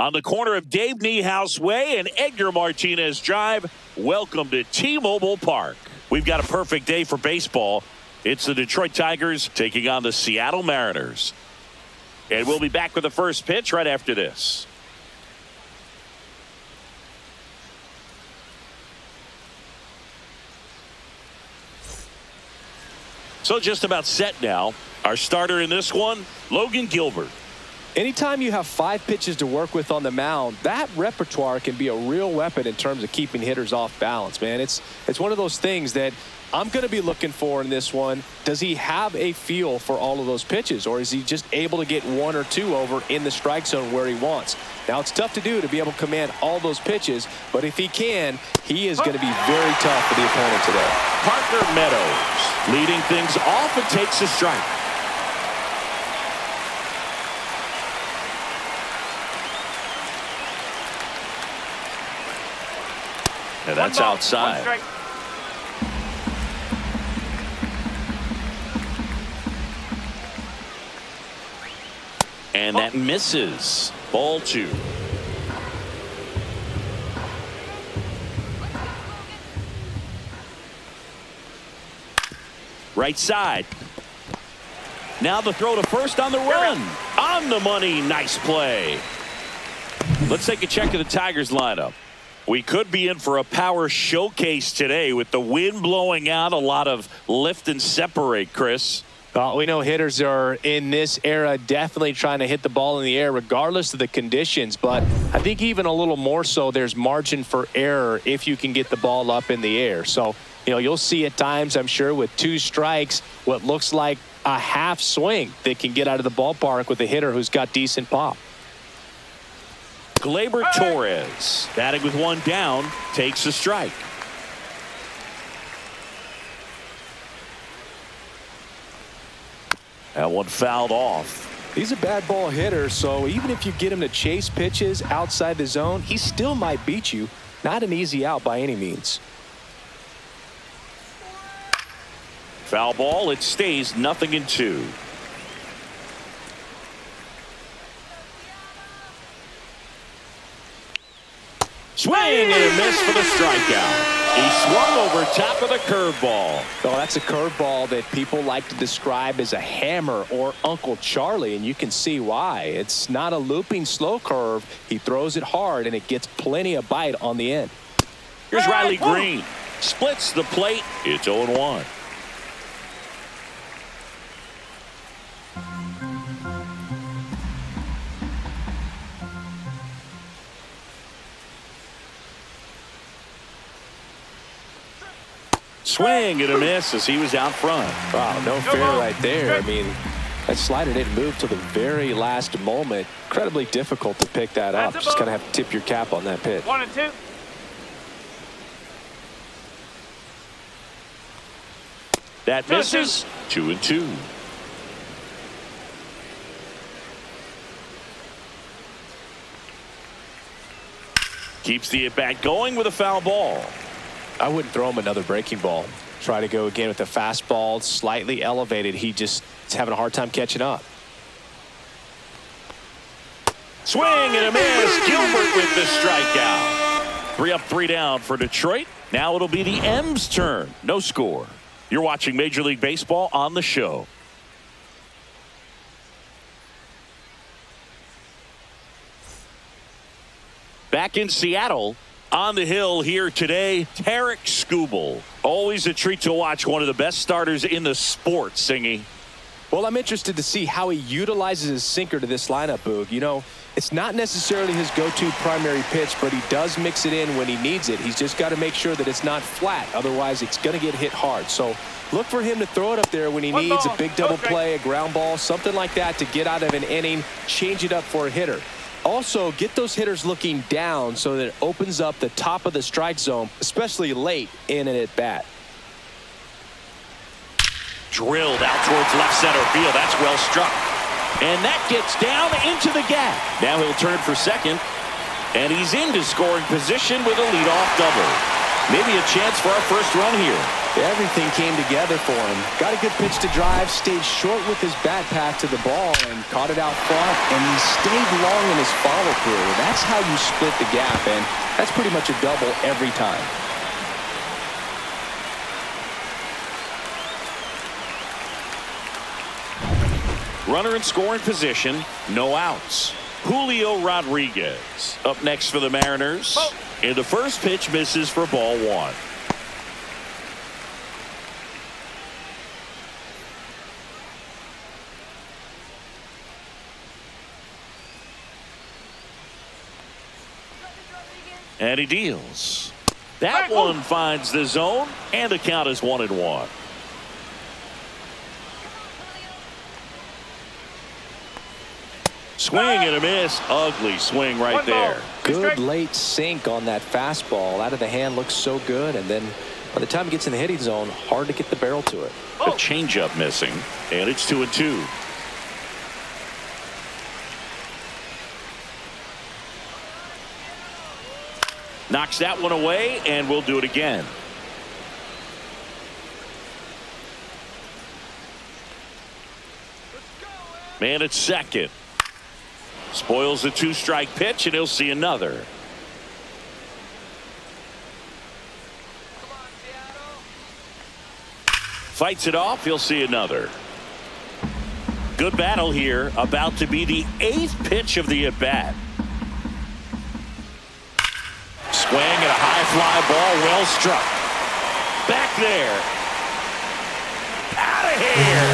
On the corner of Dave Niehaus Way and Edgar Martinez Drive, welcome to T-Mobile Park. We've got a perfect day for baseball. It's the Detroit Tigers taking on the Seattle Mariners. And we'll be back with the first pitch right after this. So just about set now. Our starter in this one, Logan Gilbert. Anytime you have 5 pitches to work with on the mound, that repertoire can be a real weapon in terms of keeping hitters off balance, man. It's one of those things that I'm going to be looking for in this one. Does he have a feel for all of those pitches, or is he just able to get 1 or 2 over in the strike zone where he wants? Now, it's tough to do to be able to command all those pitches, but if he can, he is going to be very tough for the opponent today. Parker Meadows leading things off and takes a strike. And that's outside. And that misses. Ball 2. Right side. Now the throw to first on the run. On the money. Nice play. Let's take a check of the Tigers lineup. We could be in for a power showcase today with the wind blowing out, a lot of lift and separate, Chris. We know hitters are in this era definitely trying to hit the ball in the air regardless of the conditions, but I think even a little more so there's margin for error if you can get the ball up in the air. So, you'll see at times, I'm sure, with 2 strikes, what looks like a half swing that can get out of the ballpark with a hitter who's got decent pop. Gleyber Torres, batting with 1 down, takes a strike. That one fouled off. He's a bad ball hitter, so even if you get him to chase pitches outside the zone, he still might beat you. Not an easy out by any means. Foul ball, it stays 0-2. Swing and a miss for the strikeout. He swung over top of the curveball. Oh, that's a curveball that people like to describe as a hammer or Uncle Charlie, and you can see why. It's not a looping slow curve. He throws it hard, and it gets plenty of bite on the end. Here's Riley Green. Splits the plate. It's 0-1. Swing and a miss as he was out front. Wow, no fair right there. I mean, that slider didn't move till the very last moment. Incredibly difficult to pick that up. Just kind of have to tip your cap on that pitch. 1-2. That misses. 2-2. Keeps the at-bat going with a foul ball. I wouldn't throw him another breaking ball. Try to go again with a fastball, slightly elevated. He just is having a hard time catching up. Swing and a miss. Gilbert with the strikeout. 3 up, 3 down for Detroit. Now it'll be the M's turn. No score. You're watching Major League Baseball on the show. Back in Seattle. On the hill here today, Tarik Skubal. Always a treat to watch one of the best starters in the sport, Singy. Well, I'm interested to see how he utilizes his sinker to this lineup, Boog. It's not necessarily his go-to primary pitch, but he does mix it in when he needs it. He's just got to make sure that it's not flat. Otherwise, it's going to get hit hard. So look for him to throw it up there when he needs a big double play, a ground ball, something like that to get out of an inning, change it up for a hitter. Also, get those hitters looking down so that it opens up the top of the strike zone, especially late in an at-bat. Drilled out towards left center field. That's well struck. And that gets down into the gap. Now he'll turn for second. And he's into scoring position with a leadoff double. Maybe a chance for our first run here. Everything came together for him. Got a good pitch to drive, stayed short with his bat path to the ball, and caught it out front, and he stayed long in his follow-through. That's how you split the gap, and that's pretty much a double every time. Runner in scoring position, no outs. Julio Rodriguez up next for the Mariners. And the first pitch misses for ball one. And he deals. That one finds the zone, and the count is 1-1. Swing and a miss. Ugly swing right there. Good late sink on that fastball. Out of the hand, looks so good, and then by the time it gets in the hitting zone, hard to get the barrel to it. A changeup missing, and it's 2-2. Knocks that one away, and we'll do it again. Man at second. Spoils the two-strike pitch, and he'll see another. Fights it off, he'll see another. Good battle here, about to be the 8th pitch of the at-bat. Swing and a high fly ball, well struck. Back there. Out of here.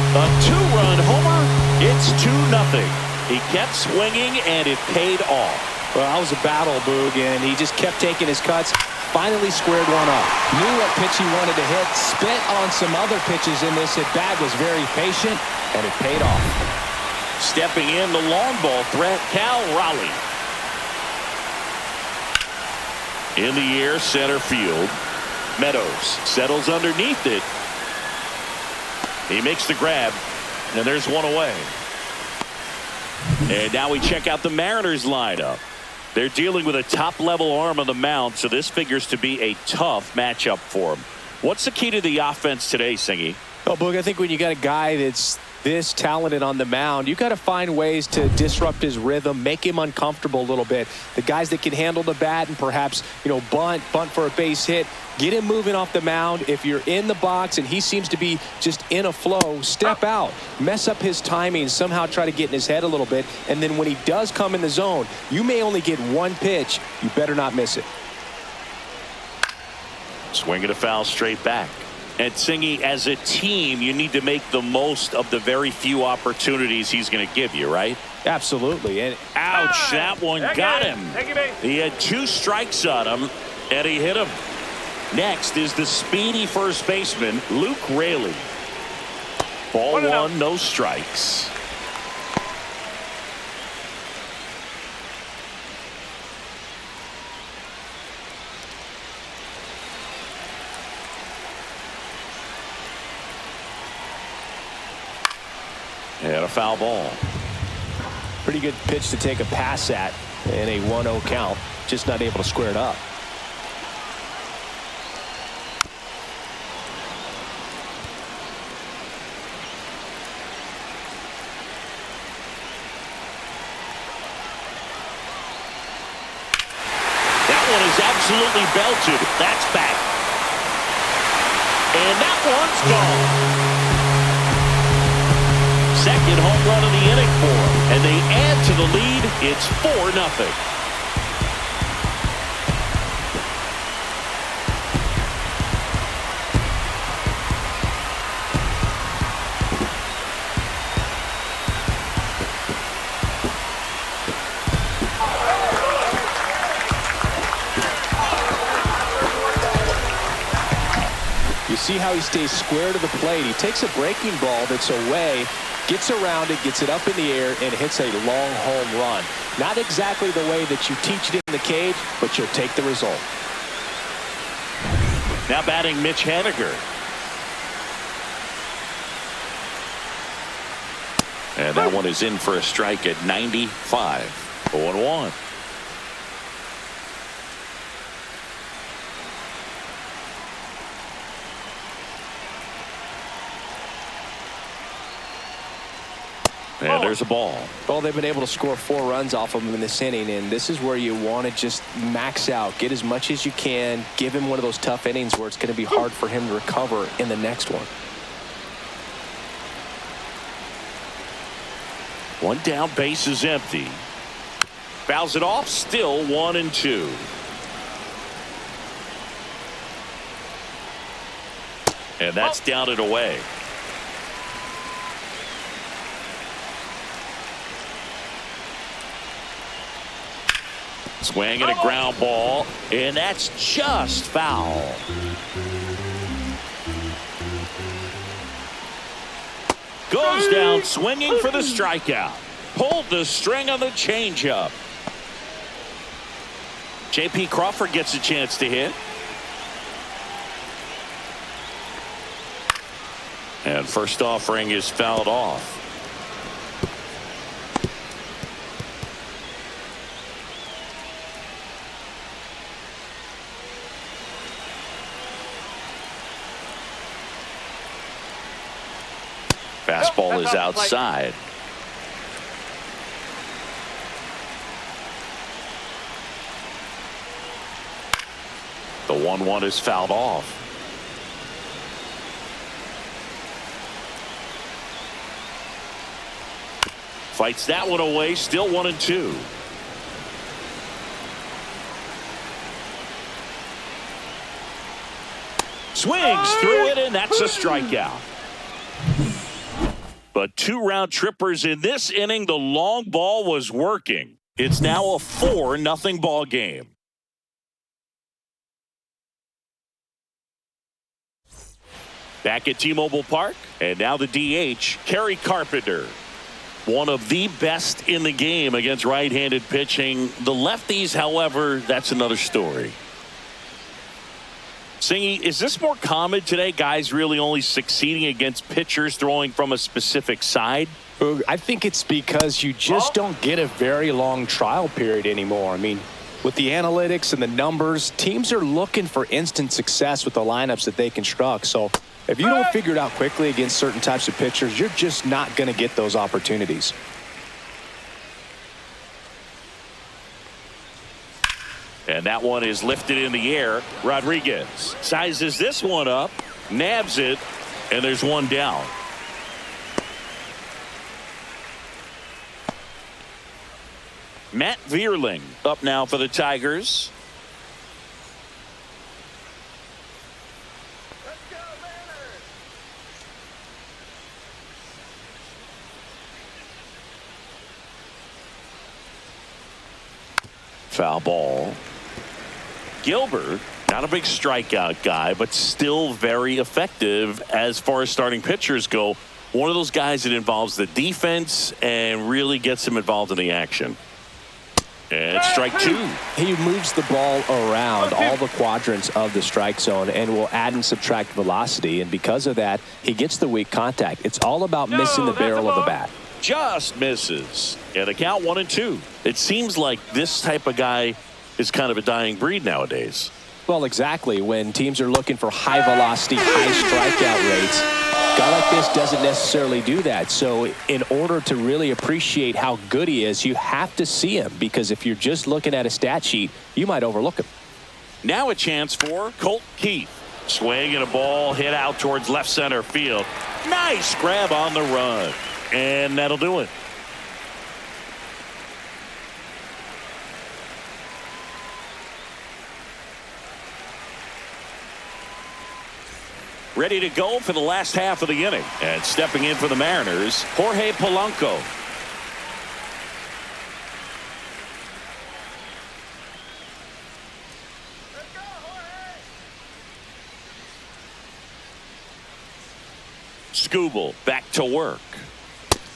A 2-run homer. It's 2-0. He kept swinging, and it paid off. Well, that was a battle, Boog, and he just kept taking his cuts. Finally squared one up. Knew what pitch he wanted to hit. Spent on some other pitches in this at-bat. Was very patient, and it paid off. Stepping in, the long ball threat, Cal Raleigh. In the air, center field. Meadows settles underneath it. He makes the grab, and there's one away. And now we check out the Mariners lineup. They're dealing with a top-level arm on the mound, so this figures to be a tough matchup for them. What's the key to the offense today, Singy? Oh, Boog, I think when you got a guy that's this talented on the mound, you got to find ways to disrupt his rhythm, make him uncomfortable a little bit. The guys that can handle the bat and perhaps, bunt for a base hit, get him moving off the mound. If you're in the box and he seems to be just in a flow, step out, mess up his timing, somehow try to get in his head a little bit. And then when he does come in the zone, you may only get one pitch. You better not miss it. Swing and a foul straight back. And Singy, as a team, you need to make the most of the very few opportunities he's going to give you, right? Absolutely. And ouch, that one got him. He had 2 strikes on him, and he hit him. Next is the speedy first baseman, Luke Raley. Ball 1, no strikes. And a foul ball. Pretty good pitch to take a pass at in a 1-0 count. Just not able to square it up. That one is absolutely belted. That's back. And that one's gone. Second home run of the inning for him, and they add to the lead. It's 4-0. You see how he stays square to the plate. He takes a breaking ball that's away, gets around it, gets it up in the air, and hits a long home run. Not exactly the way that you teach it in the cage, but you'll take the result. Now batting Mitch Haniger. And that one is in for a strike at 95. 0-1. And there's a ball. Well, they've been able to score 4 runs off of him in this inning, and this is where you want to just max out, get as much as you can, give him one of those tough innings where it's going to be hard for him to recover in the next one. One down, base is empty. Fouls it off, still 1-2. And that's down and away. Swing and a ground ball, and that's just foul. Goes down swinging for the strikeout. Pulled the string on the changeup. J.P. Crawford gets a chance to hit. And first offering is fouled off. Fastball is outside. The 1-1 is fouled off. Fights that one away, still 1-2. Swings through it, and that's a strikeout. But 2 round trippers in this inning. The long ball was working. It's now a 4-0 ball game. Back at T-Mobile Park, and now the DH, Kerry Carpenter. One of the best in the game against right-handed pitching. The lefties, however, that's another story. Singy, is this more common today? Guys really only succeeding against pitchers throwing from a specific side? I think it's because you just don't get a very long trial period anymore. I mean, with the analytics and the numbers, teams are looking for instant success with the lineups that they construct. So if you don't figure it out quickly against certain types of pitchers, you're just not going to get those opportunities. And that one is lifted in the air. Rodriguez sizes this one up, nabs it, and there's one down. Matt Vierling up now for the Tigers. Foul ball. Gilbert, not a big strikeout guy, but still very effective as far as starting pitchers go. One of those guys that involves the defense and really gets him involved in the action. And strike 2. He moves the ball around all the quadrants of the strike zone and will add and subtract velocity. And because of that, he gets the weak contact. It's all about missing the barrel of the bat. Just misses. And the count 1-2. It seems like this type of guy is kind of a dying breed nowadays. Well, exactly. When teams are looking for high velocity, high strikeout rates, a guy like this doesn't necessarily do that. So in order to really appreciate how good he is, you have to see him, because if you're just looking at a stat sheet, you might overlook him. Now a chance for Colt Keith. Swing and a ball hit out towards left center field. Nice grab on the run. And that'll do it. Ready to go for the last half of the inning. And stepping in for the Mariners, Jorge Polanco. Skubal back to work.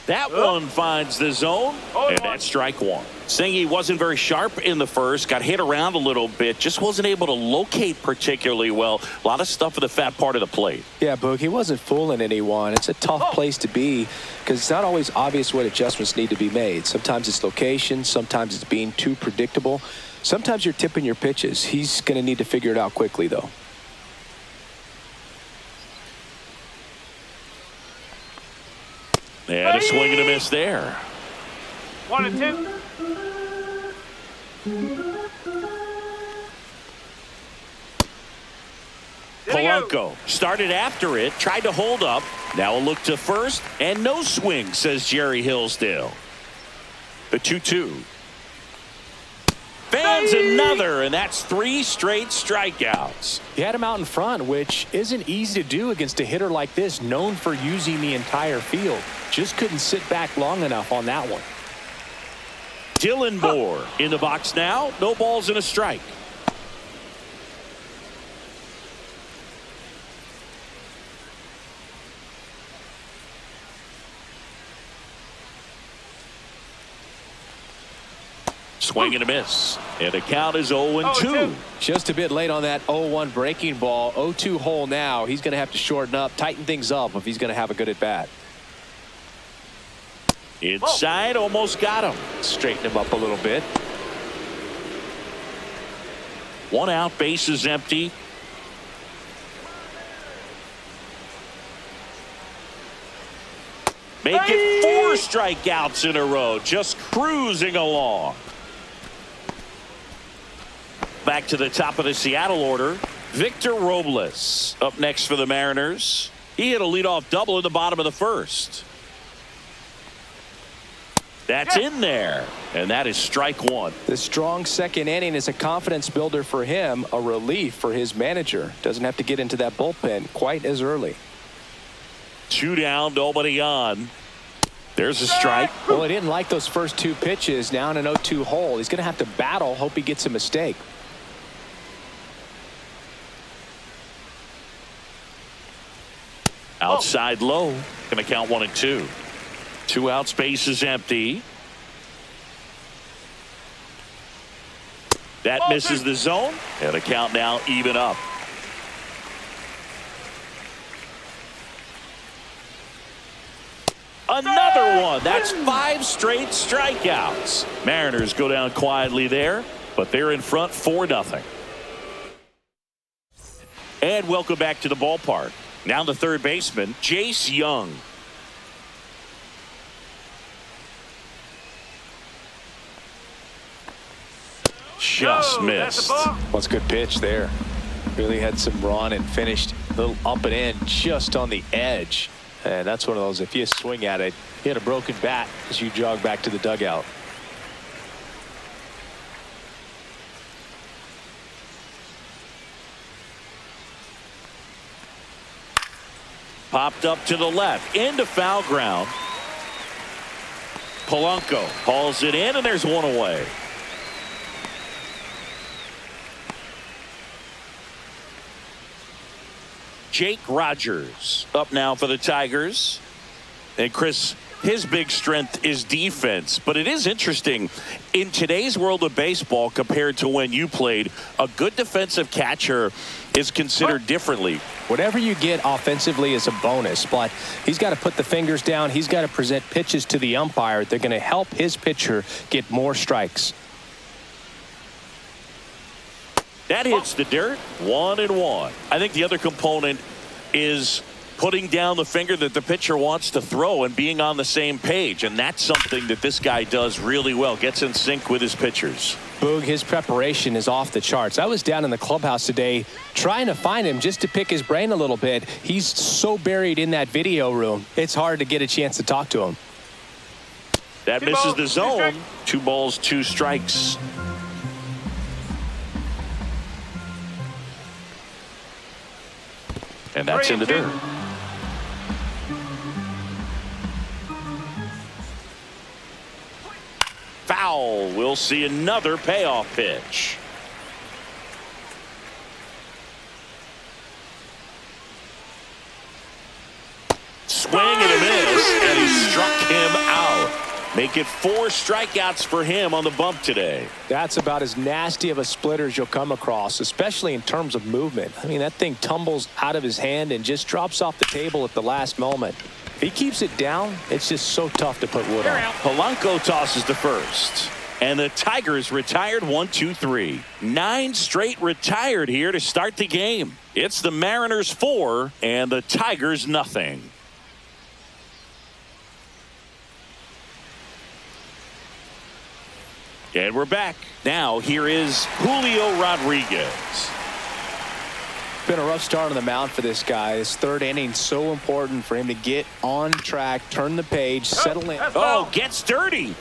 That one finds the zone, and that's strike 1. Singy wasn't very sharp in the first, got hit around a little bit, just wasn't able to locate particularly well. A lot of stuff at the fat part of the plate. Yeah, Boog, he wasn't fooling anyone. It's a tough place to be because it's not always obvious what adjustments need to be made. Sometimes it's location, sometimes it's being too predictable. Sometimes you're tipping your pitches. He's going to need to figure it out quickly, though. And a swing and a miss there. 1-2. Polanco started after it, tried to hold up. Now a look to first, and no swing, says Jerry Hillsdale. The 2-2. Fans another, and that's 3 straight strikeouts. He had him out in front, which isn't easy to do against a hitter like this, known for using the entire field. Just couldn't sit back long enough on that one. Dylan Moore in the box now. No balls and a strike. Swing and a miss. And the count is 0-2. Just a bit late on that 0-1 breaking ball. 0-2 hole now. He's going to have to shorten up, tighten things up if he's going to have a good at bat. Inside, almost got him. Straighten him up a little bit. 1 out, base is empty. Make it 4 strikeouts in a row. Just cruising along. Back to the top of the Seattle order. Victor Robles up next for the Mariners. He hit a leadoff double in the bottom of the first. That's in there, and that is strike 1. The strong second inning is a confidence builder for him, a relief for his manager. Doesn't have to get into that bullpen quite as early. 2 down, nobody on. There's a strike. Well, he didn't like those first 2 pitches. Now in an 0-2 hole, he's going to have to battle, hope he gets a mistake. Outside low. Going to count 1-2. 2 outs, base is empty. That misses the zone. And the count now even up. Another one. That's 5 straight strikeouts. Mariners go down quietly there, but they're in front 4-0. And welcome back to the ballpark. Now the third baseman, Jace Young. Just missed. What's a good pitch there. Really had some run and finished a little up and in just on the edge. And that's one of those, if you swing at it, you had a broken bat as you jog back to the dugout. Popped up to the left into foul ground. Polanco hauls it in, and there's 1 away. Jake Rogers up now for the Tigers. And Chris, his big strength is defense, but it is interesting in today's world of baseball compared to when you played. A good defensive catcher is considered differently. Whatever you get offensively is a bonus, but he's got to put the fingers down. He's got to present pitches to the umpire. They're going to help his pitcher get more strikes. That hits the dirt. 1-1. I think the other component is putting down the finger that the pitcher wants to throw and being on the same page. And that's something that this guy does really well. Gets in sync with his pitchers. Boog, his preparation is off the charts. I was down in the clubhouse today trying to find him just to pick his brain a little bit. He's so buried in that video room. It's hard to get a chance to talk to him. That misses the zone. 2 balls, 2 strikes. And that's in the dirt. Foul. We'll see another payoff pitch. Swing and a miss, and he struck him out. Make it 4 strikeouts for him on the bump today. That's about as nasty of a splitter as you'll come across, especially in terms of movement. I mean, that thing tumbles out of his hand and just drops off the table at the last moment. If he keeps it down, it's just so tough to put wood on. Polanco tosses to first. And the Tigers retired 1-2-3. 9 straight retired here to start the game. It's the Mariners 4 and the Tigers nothing. And we're back. Now here is Julio Rodriguez. Been a rough start on the mound for this guy. His third inning so important for him to get on track, turn the page, settle in. Oh, gets dirty.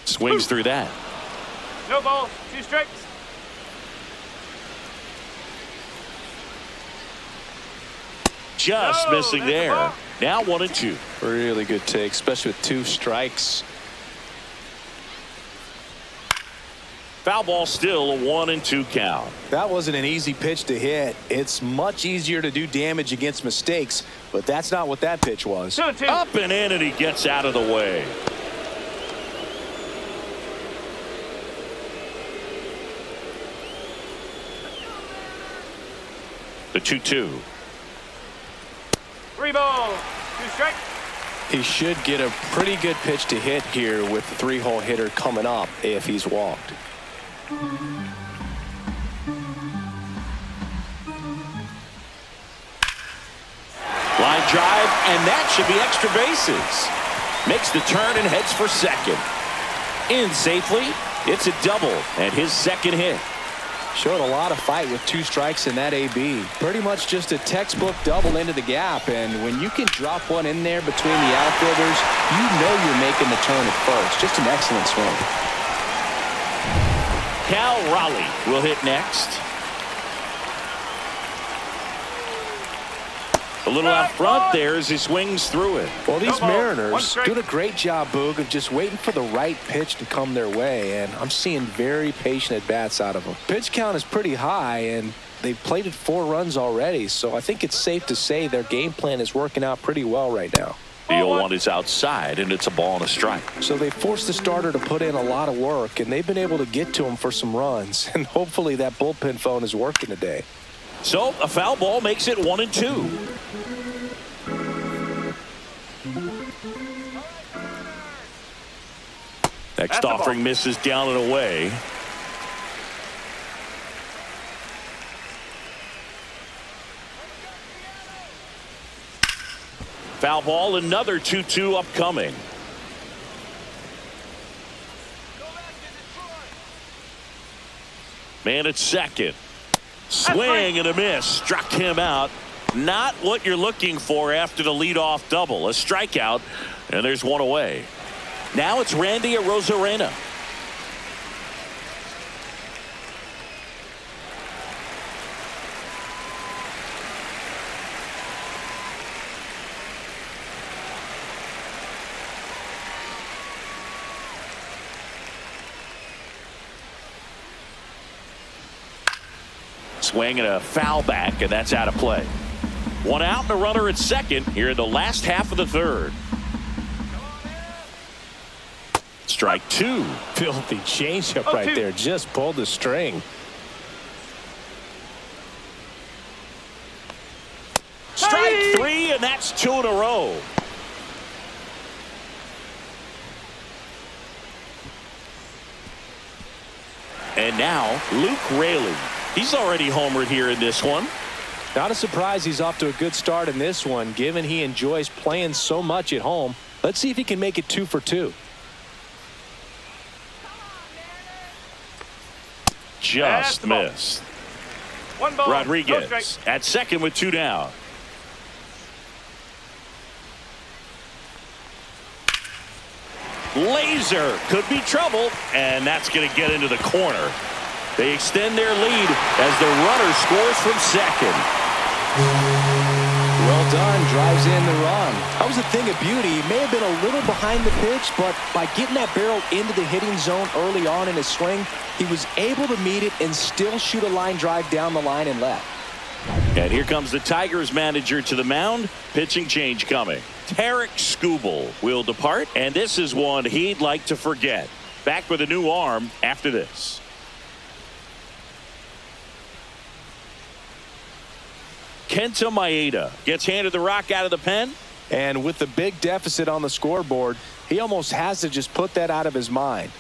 Swings through that. No ball. 2 strikes. Just missing there. Now 1-2. Really good take, especially with 2 strikes. Foul ball, still a 1-2 count. That wasn't an easy pitch to hit. It's much easier to do damage against mistakes, but that's not what that pitch was. 2-2. Up and in, and he gets out of the way. The 2-2. 3 balls. 2 strikes. He should get a pretty good pitch to hit here with the 3-hole hitter coming up if he's walked. Line drive, and that should be extra bases. Makes the turn and heads for second. In safely. It's a double and his second hit. Showed a lot of fight with 2 strikes in that AB. Pretty much just a textbook double into the gap, and when you can drop one in there between the outfielders, you know you're making the turn at first. Just an excellent swing. Cal Raleigh will hit next. A little out front there as he swings through it. Well, these One Mariners strike. doing a great job, Boog, of just waiting for the right pitch to come their way, and I'm seeing very patient at-bats out of them. Pitch count is pretty high, and they've plated 4 runs already, so I think it's safe to say their game plan is working out pretty well right now. The 0-1 is outside, and it's a ball and a strike. So they forced the starter to put in a lot of work, and they've been able to get to him for some runs, and hopefully that bullpen phone is working today. So a foul ball makes it 1-2. Next offering misses down and away. Foul ball, another 2-2 upcoming. Man at second. Swing and a miss. Struck him out. Not what you're looking for after the leadoff double. A strikeout, and there's one away. Now it's Randy Arozarena. Swing and a foul back, and that's out of play. 1 out and a runner at second here in the last half of the third. Strike 2. Filthy changeup right there. Just pulled the string. Strike 3, and that's 2 in a row. And now Luke Raley. He's already homered here in this one. Not a surprise he's off to a good start in this one, given he enjoys playing so much at home. Let's see if he can make it 2 for 2. Just missed. 1 ball. Rodriguez No strike. at second with 2 down. Laser could be trouble, and that's going to get into the corner. They extend their lead as the runner scores from second. Well done, drives in the run. That was a thing of beauty. He may have been a little behind the pitch, but by getting that barrel into the hitting zone early on in his swing, he was able to meet it and still shoot a line drive down the line and left. And here comes the Tigers manager to the mound. Pitching change coming. Tarek Skubal will depart, and this is one he'd like to forget. Back with a new arm after this. Kenta Maeda gets handed the rock out of the pen. And with the big deficit on the scoreboard, he almost has to just put that out of his mind.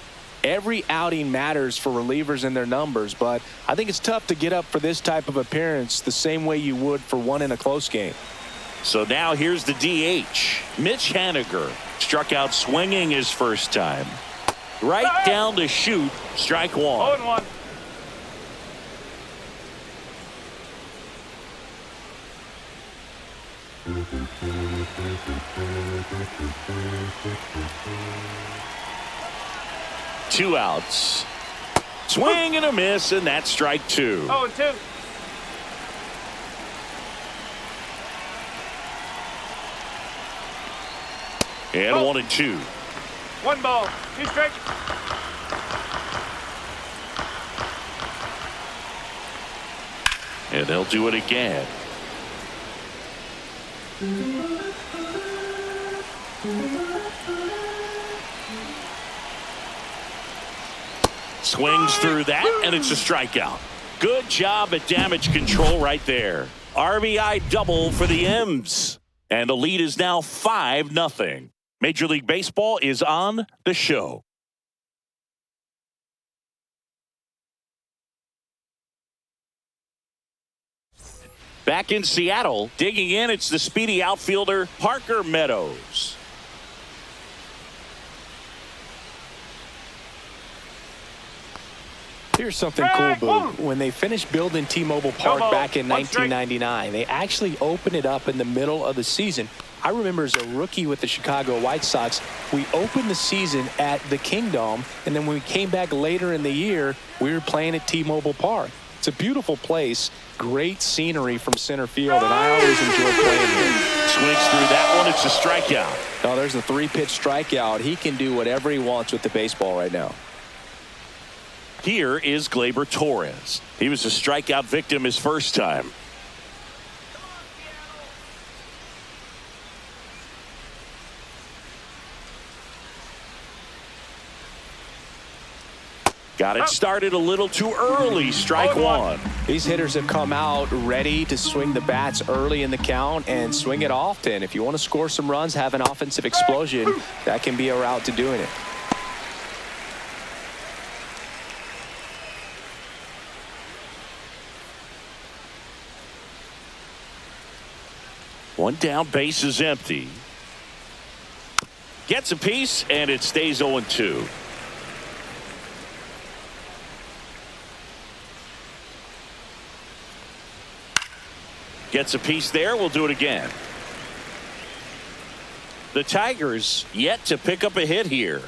Every outing matters for relievers and their numbers, but I think it's tough to get up for this type of appearance the same way you would for one in a close game. So now here's the DH. Mitch Haniger struck out swinging his first time. Right down to shoot. Strike one. 0-1. Two outs. Swing and a miss, and that's strike two. 0-2. And 1-2. 1 ball, 2 strikes. And they'll do it again. Swings through that, and it's a strikeout. Good job at damage control right there. RBI double for the M's. And the lead is now 5-0. Major League Baseball is on the show. Back in Seattle, digging in, it's the speedy outfielder Parker Meadows. Here's something cool, Boo. When they finished building T-Mobile Park back in 1999, they actually opened it up in the middle of the season. I remember as a rookie with the Chicago White Sox, we opened the season at the Kingdome, and then when we came back later in the year, we were playing at T-Mobile Park. It's a beautiful place, great scenery from center field, and I always enjoy playing here. Swings through that one, it's a strikeout. Oh, there's a 3-pitch strikeout. He can do whatever he wants with the baseball right now. Here is Gleyber Torres. He was a strikeout victim his first time. Got it started a little too early. Strike one. These hitters have come out ready to swing the bats early in the count and swing it often. If you want to score some runs, have an offensive explosion, that can be a route to doing it. One down, base is empty. Gets a piece, and it stays 0-2. Gets a piece there. We'll do it again. The Tigers yet to pick up a hit here.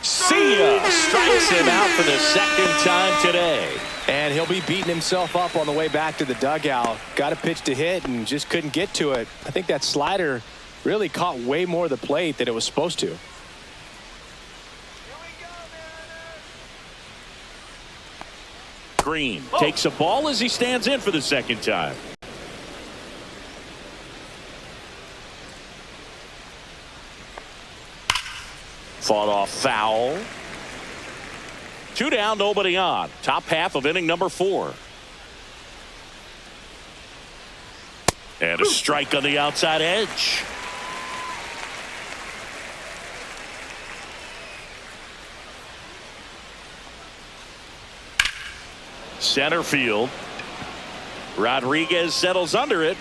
See ya! Strikes him out for the second time today. And he'll be beating himself up on the way back to the dugout. Got a pitch to hit and just couldn't get to it. I think that slider really caught way more of the plate than it was supposed to. Green takes a ball as he stands in for the second time. Fought off foul. 2 down, nobody on. Top half of inning number 4. And a strike on the outside edge. Center field. Rodriguez settles under it.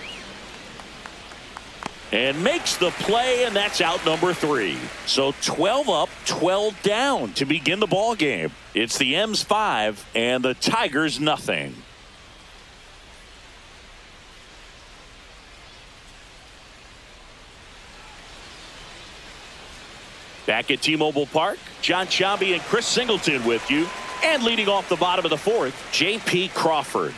And makes the play, and that's out number 3. So 12 up, 12 down to begin the ball game. It's the M's 5 and the Tigers nothing. Back at T-Mobile Park, John Sciambi and Chris Singleton with you. And leading off the bottom of the 4th, J.P. Crawford.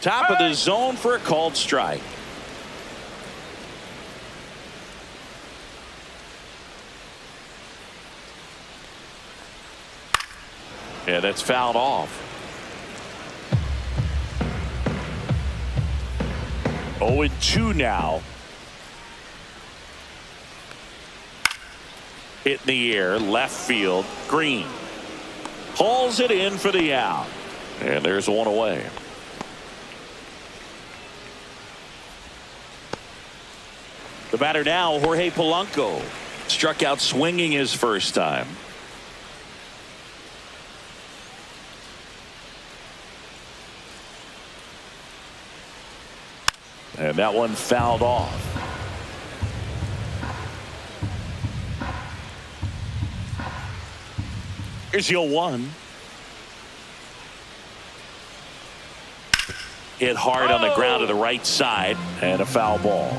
Top of the zone for a called strike. Yeah, that's fouled off. 0-2 now. Hit in the air, left field, Green. Hauls it in for the out. And there's one away. The batter now, Jorge Polanco. Struck out swinging his first time. And that one fouled off. Here's the 0-1. Hit hard on the ground to the right side, and a foul ball.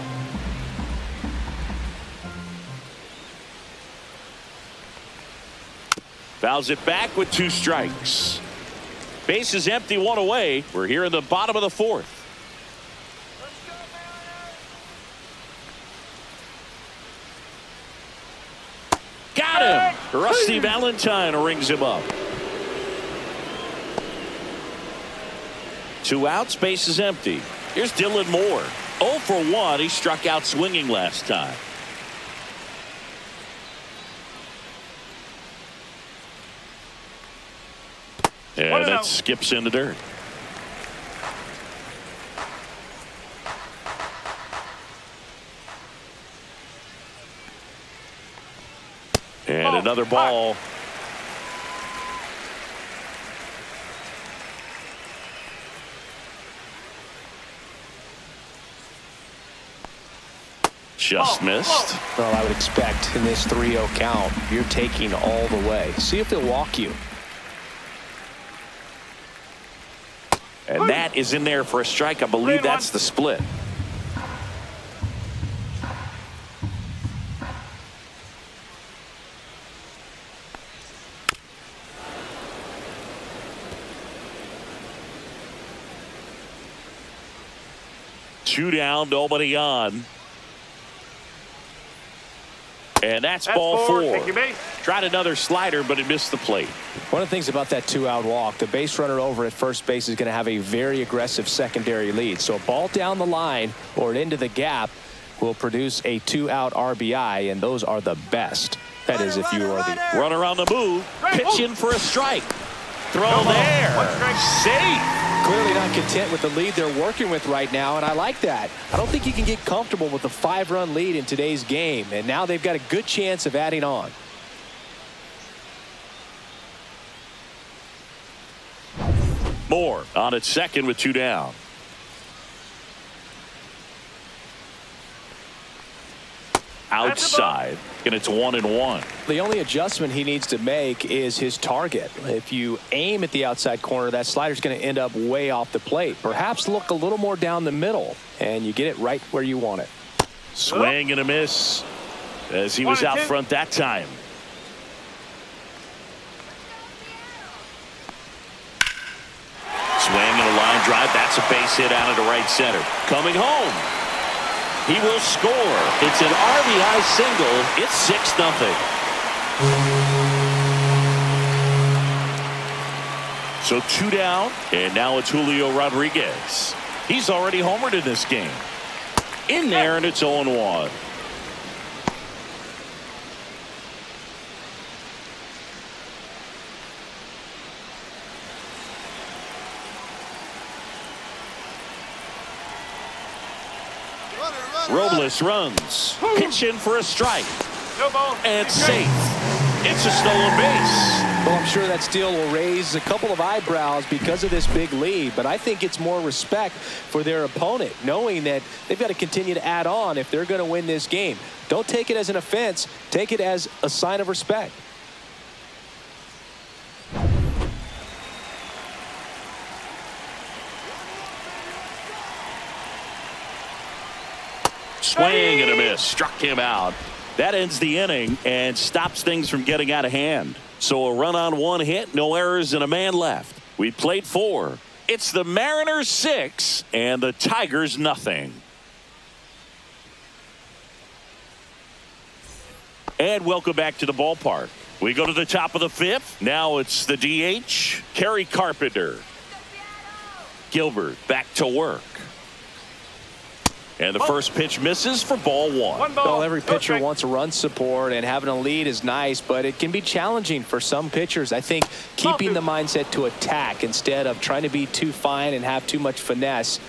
Fouls it back with 2 strikes. Base is empty, 1 away. We're here in the bottom of the 4th. Got him. Rusty Valentine rings him up. 2 outs, base is empty. Here's Dylan Moore. 0 for 1. He struck out swinging last time. And that skips in the dirt. And another ball. Just missed. Well, I would expect in this 3-0 count, you're taking all the way. See if they'll walk you. And that is in there for a strike. I believe that's the split. Two down, nobody on. And that's ball 4. Tried another slider, but it missed the plate. One of the things about that 2-out walk, the base runner over at first base is going to have a very aggressive secondary lead. So a ball down the line or into the gap will produce a 2-out RBI, and those are the best. That is if you are the runner on the move, pitching for a strike. Throw there. Safe. Clearly not content with the lead they're working with right now, and I like that. I don't think you can get comfortable with a 5-run lead in today's game, and now they've got a good chance of adding on. Moore on at second with 2 down. Outside, and it's 1-1. The only adjustment he needs to make is his target. If you aim at the outside corner, that slider's going to end up way off the plate. Perhaps look a little more down the middle, and you get it right where you want it. Swing and a miss as he was out front that time. Swing and a line drive. That's a base hit out into right center. Coming home. He will score. It's an RBI single. It's 6-0. So 2 down, and now it's Julio Rodriguez. He's already homered in this game. In there, and it's 0-1. Robles runs, pitching for a strike, and safe. It's a stolen base. Well, I'm sure that steal will raise a couple of eyebrows because of this big lead, but I think it's more respect for their opponent, knowing that they've got to continue to add on if they're going to win this game. Don't take it as an offense. Take it as a sign of respect. Swing and a miss. Struck him out. That ends the inning and stops things from getting out of hand. So a run on 1 hit, no errors, and a man left. We played 4. It's the Mariners 6 and the Tigers nothing. And welcome back to the ballpark. We go to the top of the 5th. Now it's the DH, Kerry Carpenter. Gilbert back to work. And the first pitch misses for ball one. One ball. Well, every No pitcher strike. wants a run support, and having a lead is nice, but it can be challenging for some pitchers. I think keeping the mindset to attack instead of trying to be too fine and have too much finesse,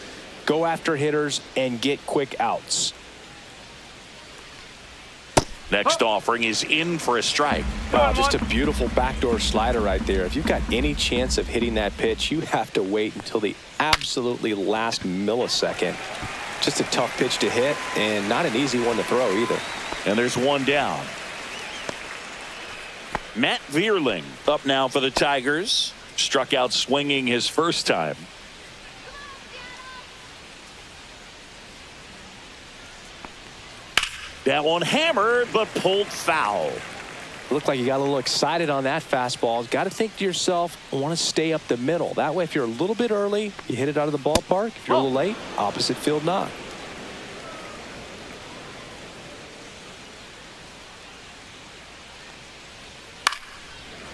go after hitters and get quick outs. Next offering is in for a strike. Wow, just a beautiful backdoor slider right there. If you've got any chance of hitting that pitch, you have to wait until the absolutely last millisecond. Just a tough pitch to hit and not an easy one to throw either. And there's one down. Matt Vierling up now for the Tigers. Struck out swinging his first time. That one hammered but pulled foul. Looked like you got a little excited on that fastball. Got to think to yourself, I want to stay up the middle. That way, if you're a little bit early, you hit it out of the ballpark. If you're a little late, opposite field knock.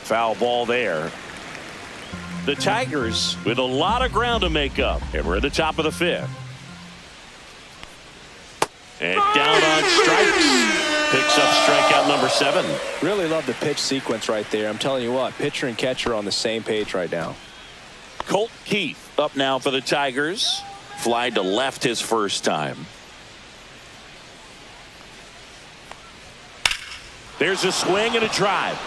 Foul ball there. The Tigers with a lot of ground to make up. And we're at the top of the fifth. And down on strikes. Picks up strikeout number 7. Really love the pitch sequence right there. I'm telling you what, pitcher and catcher are on the same page right now. Colt Keith up now for the Tigers. Fly to left his first time. There's a swing and a drive.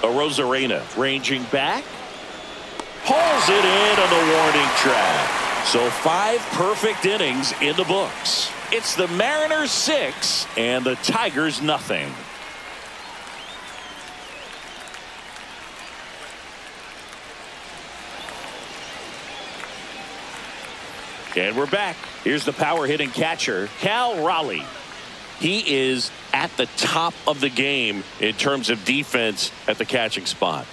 Arozarena ranging back. Hauls it in on the warning track. So 5 perfect innings in the books. It's the Mariners 6 and the Tigers nothing. And we're back. Here's the power hitting catcher, Cal Raleigh. He is at the top of the game in terms of defense at the catching spot.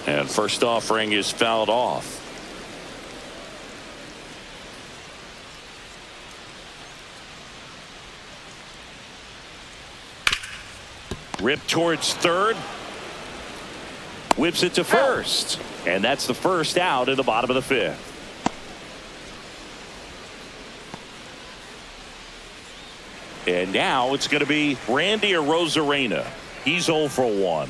And first offering is fouled off. Ripped towards third. Whips it to first. And that's the first out in the bottom of the fifth. And now it's going to be Randy Arozarena. He's 0 for 1.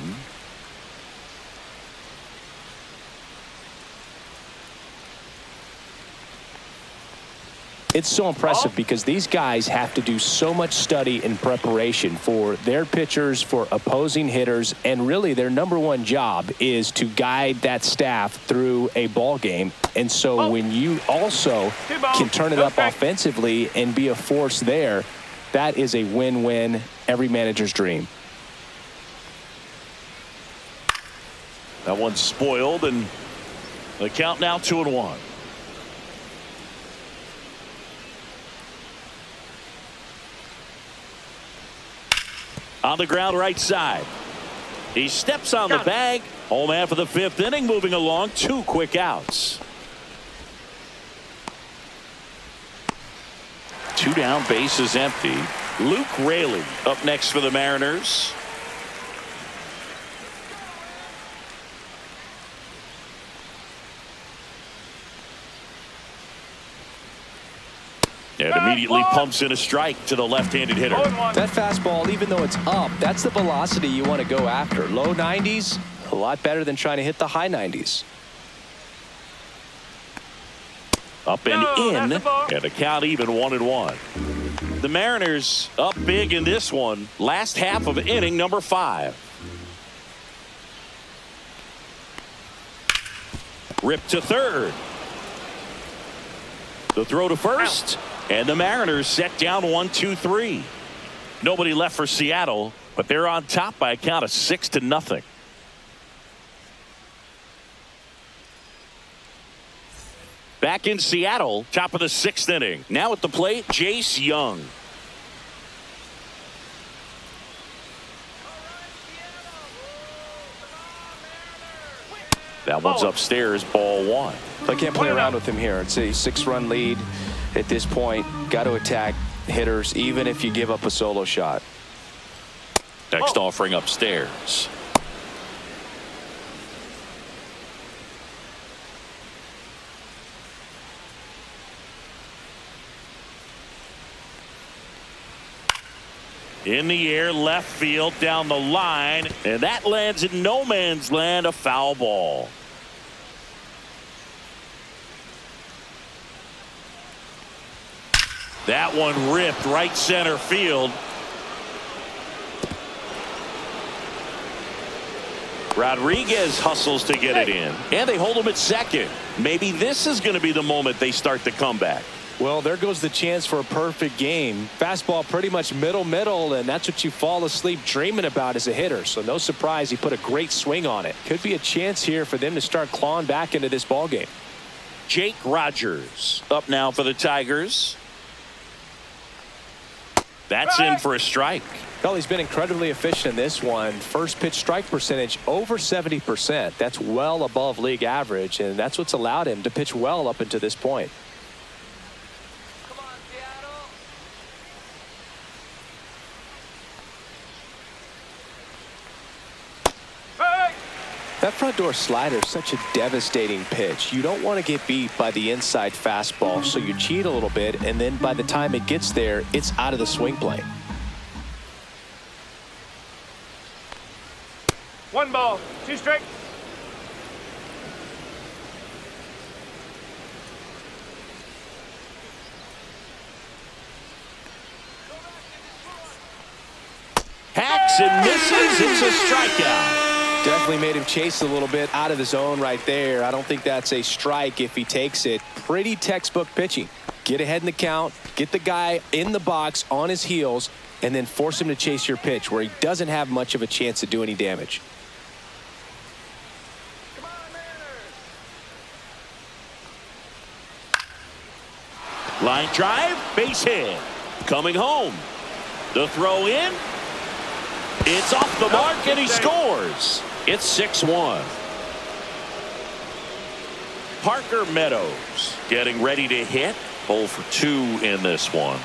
It's so impressive because these guys have to do so much study and preparation for their pitchers, for opposing hitters, and really their #1 job is to guide that staff through a ball game. And so when you also can turn it up offensively and be a force there, that is a win-win, every manager's dream. That one's spoiled, and the count now 2-1. On the ground right side. He steps on the bag. Home man for the 5th inning, moving along. 2 quick outs. 2 down, bases empty. Luke Raley up next for the Mariners. And immediately pumps in a strike to the left-handed hitter. That fastball, even though it's up, that's the velocity you want to go after. Low 90s, a lot better than trying to hit the high 90s. Up and in, and the count even 1-1. The Mariners up big in this one. Last half of inning number 5. Ripped to third. The throw to first. And the Mariners set down 1-2-3. Nobody left for Seattle, but they're on top by a count of 6-0. Back in Seattle, top of the 6th inning. Now at the plate, Jace Young. That one's upstairs, ball 1. I can't play around with him here. It's a 6-run lead at this point. Got to attack hitters, even if you give up a solo shot. Next offering upstairs. In the air, left field, down the line, and that lands in no man's land, a foul ball. That one ripped right center field. Rodriguez hustles to get it in, and they hold him at second. Maybe this is going to be the moment they start the comeback. Well, there goes the chance for a perfect game. Fastball pretty much middle, and that's what you fall asleep dreaming about as a hitter. So no surprise he put a great swing on it. Could be a chance here for them to start clawing back into this ball game. Jake Rogers up now for the Tigers. That's in for a strike. Well, he's been incredibly efficient in this one. First pitch strike percentage over 70%. That's well above league average, and that's what's allowed him to pitch well up until this point. That front door slider is such a devastating pitch. You don't want to get beat by the inside fastball, so you cheat a little bit, and then by the time it gets there, it's out of the swing plane. 1 ball, 2 strikes. Hacks and misses. It's a strikeout. Definitely made him chase a little bit out of the zone right there. I don't think that's a strike if he takes it. Pretty textbook pitching. Get ahead in the count, get the guy in the box on his heels, and then force him to chase your pitch where he doesn't have much of a chance to do any damage. Line drive, base hit. Coming home. The throw in. It's off the mark, and he scores. It's 6-1. Parker Meadows getting ready to hit. 0 for 2 in this one.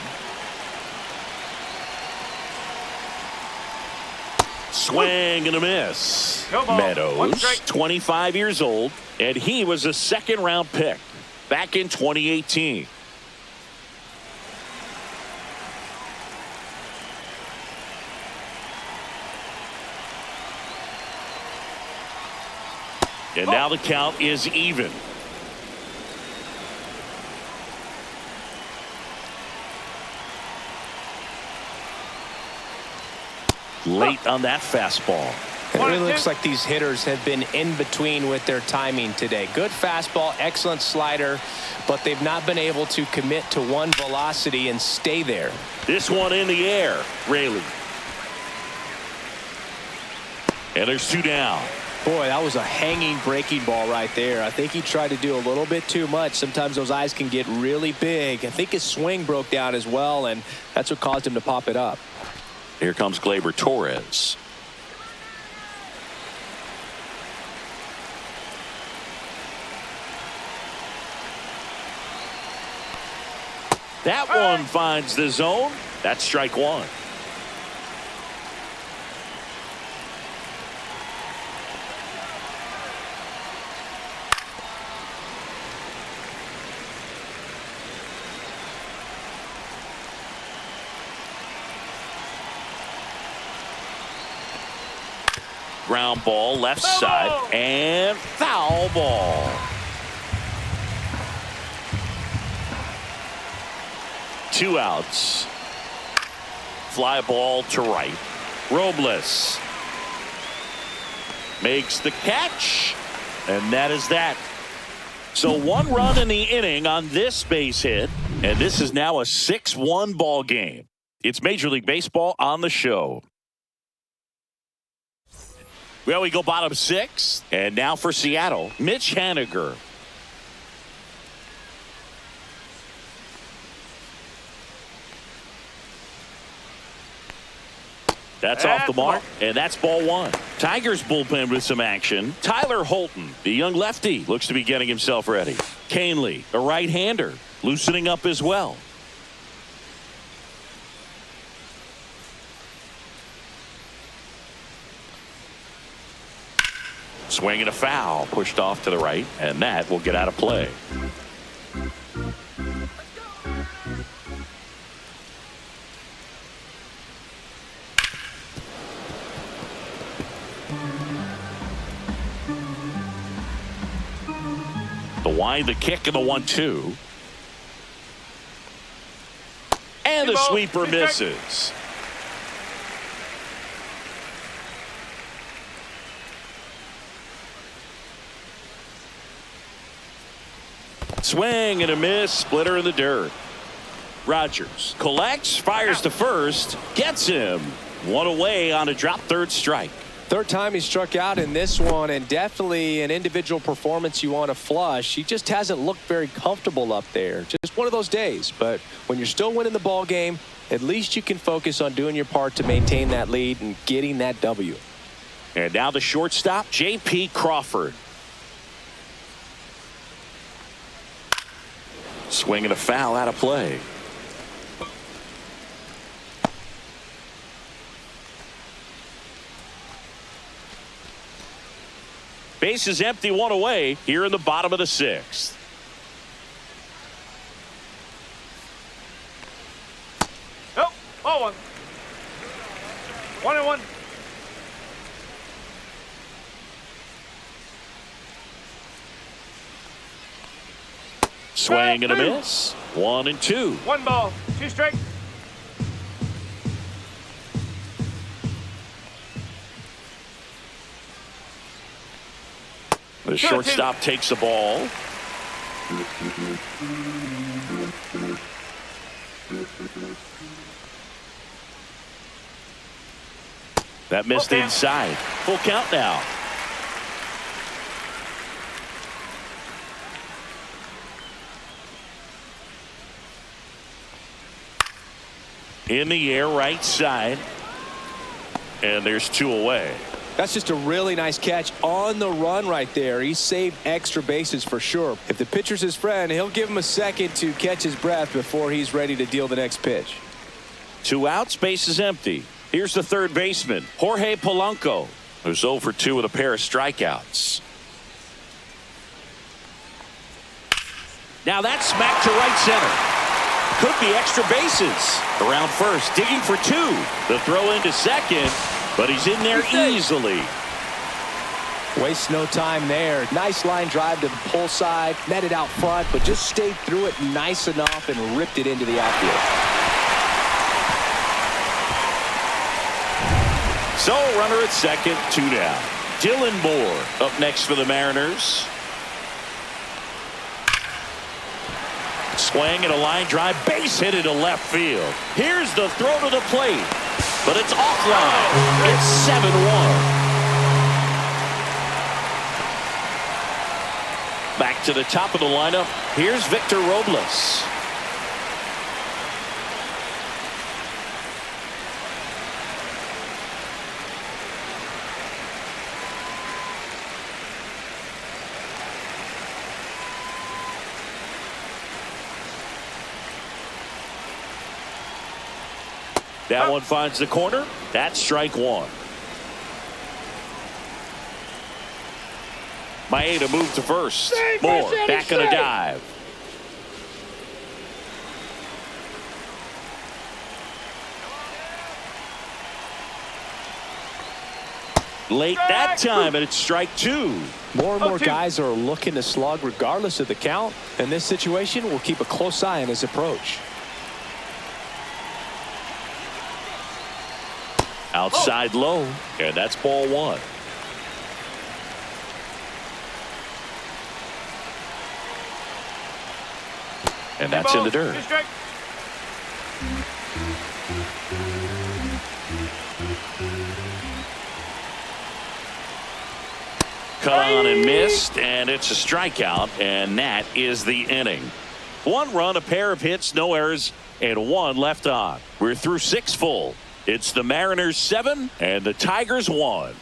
Swing and a miss. Meadows, 25 years old, and he was a second-round pick back in 2018. And now the count is even. Late on that fastball. It really looks like these hitters have been in between with their timing today. Good fastball, excellent slider, but they've not been able to commit to one velocity and stay there. This one in the air, Rayleigh. And there's 2 down. Boy, that was a hanging breaking ball right there. I think he tried to do a little bit too much. Sometimes those eyes can get really big. I think his swing broke down as well, and that's what caused him to pop it up. Here comes Gleyber Torres. That one finds the zone. That's strike 1. Ground ball left side and foul ball. 2 outs. Fly ball to right. Robles makes the catch, and that is that. So 1 run in the inning on this base hit, and this is now a 6-1 ball game. It's Major League Baseball on the show. Well, we go bottom 6, and now for Seattle, Mitch Haniger. That's off the mark, and that's ball 1. Tigers bullpen with some action. Tyler Holton, the young lefty, looks to be getting himself ready. Canely, a right-hander, loosening up as well. Swing and a foul, pushed off to the right, and that will get out of play. The wind, the kick, and the 1-2. And the sweeper misses. Swing and a miss, splitter in the dirt. Rogers collects, fires to first, gets him. One away on a drop, third strike. Third time he struck out in this one, and definitely an individual performance you want to flush. He just hasn't looked very comfortable up there. Just one of those days. But when you're still winning the ball game, at least you can focus on doing your part to maintain that lead and getting that W. And now the shortstop, J.P. Crawford. Swing and a foul out of play. Base is empty, one away here in the bottom of the sixth. Oh, ball one. 1-1. Swing and a miss. 1-2. 1 ball, 2 strikes. The shortstop takes the ball. That missed inside. Full count now. In the air, right side. And there's 2 away. That's just a really nice catch on the run right there. He saved extra bases for sure. If the pitcher's his friend, he'll give him a second to catch his breath before he's ready to deal the next pitch. 2 outs, base is empty. Here's the third baseman, Jorge Polanco, who's 0 for 2 with a pair of strikeouts. Now that's smacked to right center. Could be extra bases. Around first, digging for 2. The throw into second. But he's in there easily. Waste no time there. Nice line drive to the pull side. Met it out front, but just stayed through it nice enough and ripped it into the outfield. So runner at second, 2 down. Dylan Moore up next for the Mariners. Swing and a line drive. Base hit into left field. Here's the throw to the plate. But it's offline. It's 7-1. Back to the top of the lineup. Here's Victor Robles. That one finds the corner. That's strike 1. Maeda move to first. Moore back on a dive. Late that time, and it's strike 2. More and more guys are looking to slug regardless of the count. In this situation, we'll keep a close eye on his approach. Outside low, and that's ball 1. And that's in the dirt. Cut on and missed, and it's a strikeout, and that is the inning. 1 run, a pair of hits, no errors, and 1 left on. We're through 6 full. It's the Mariners 7 and the Tigers 1.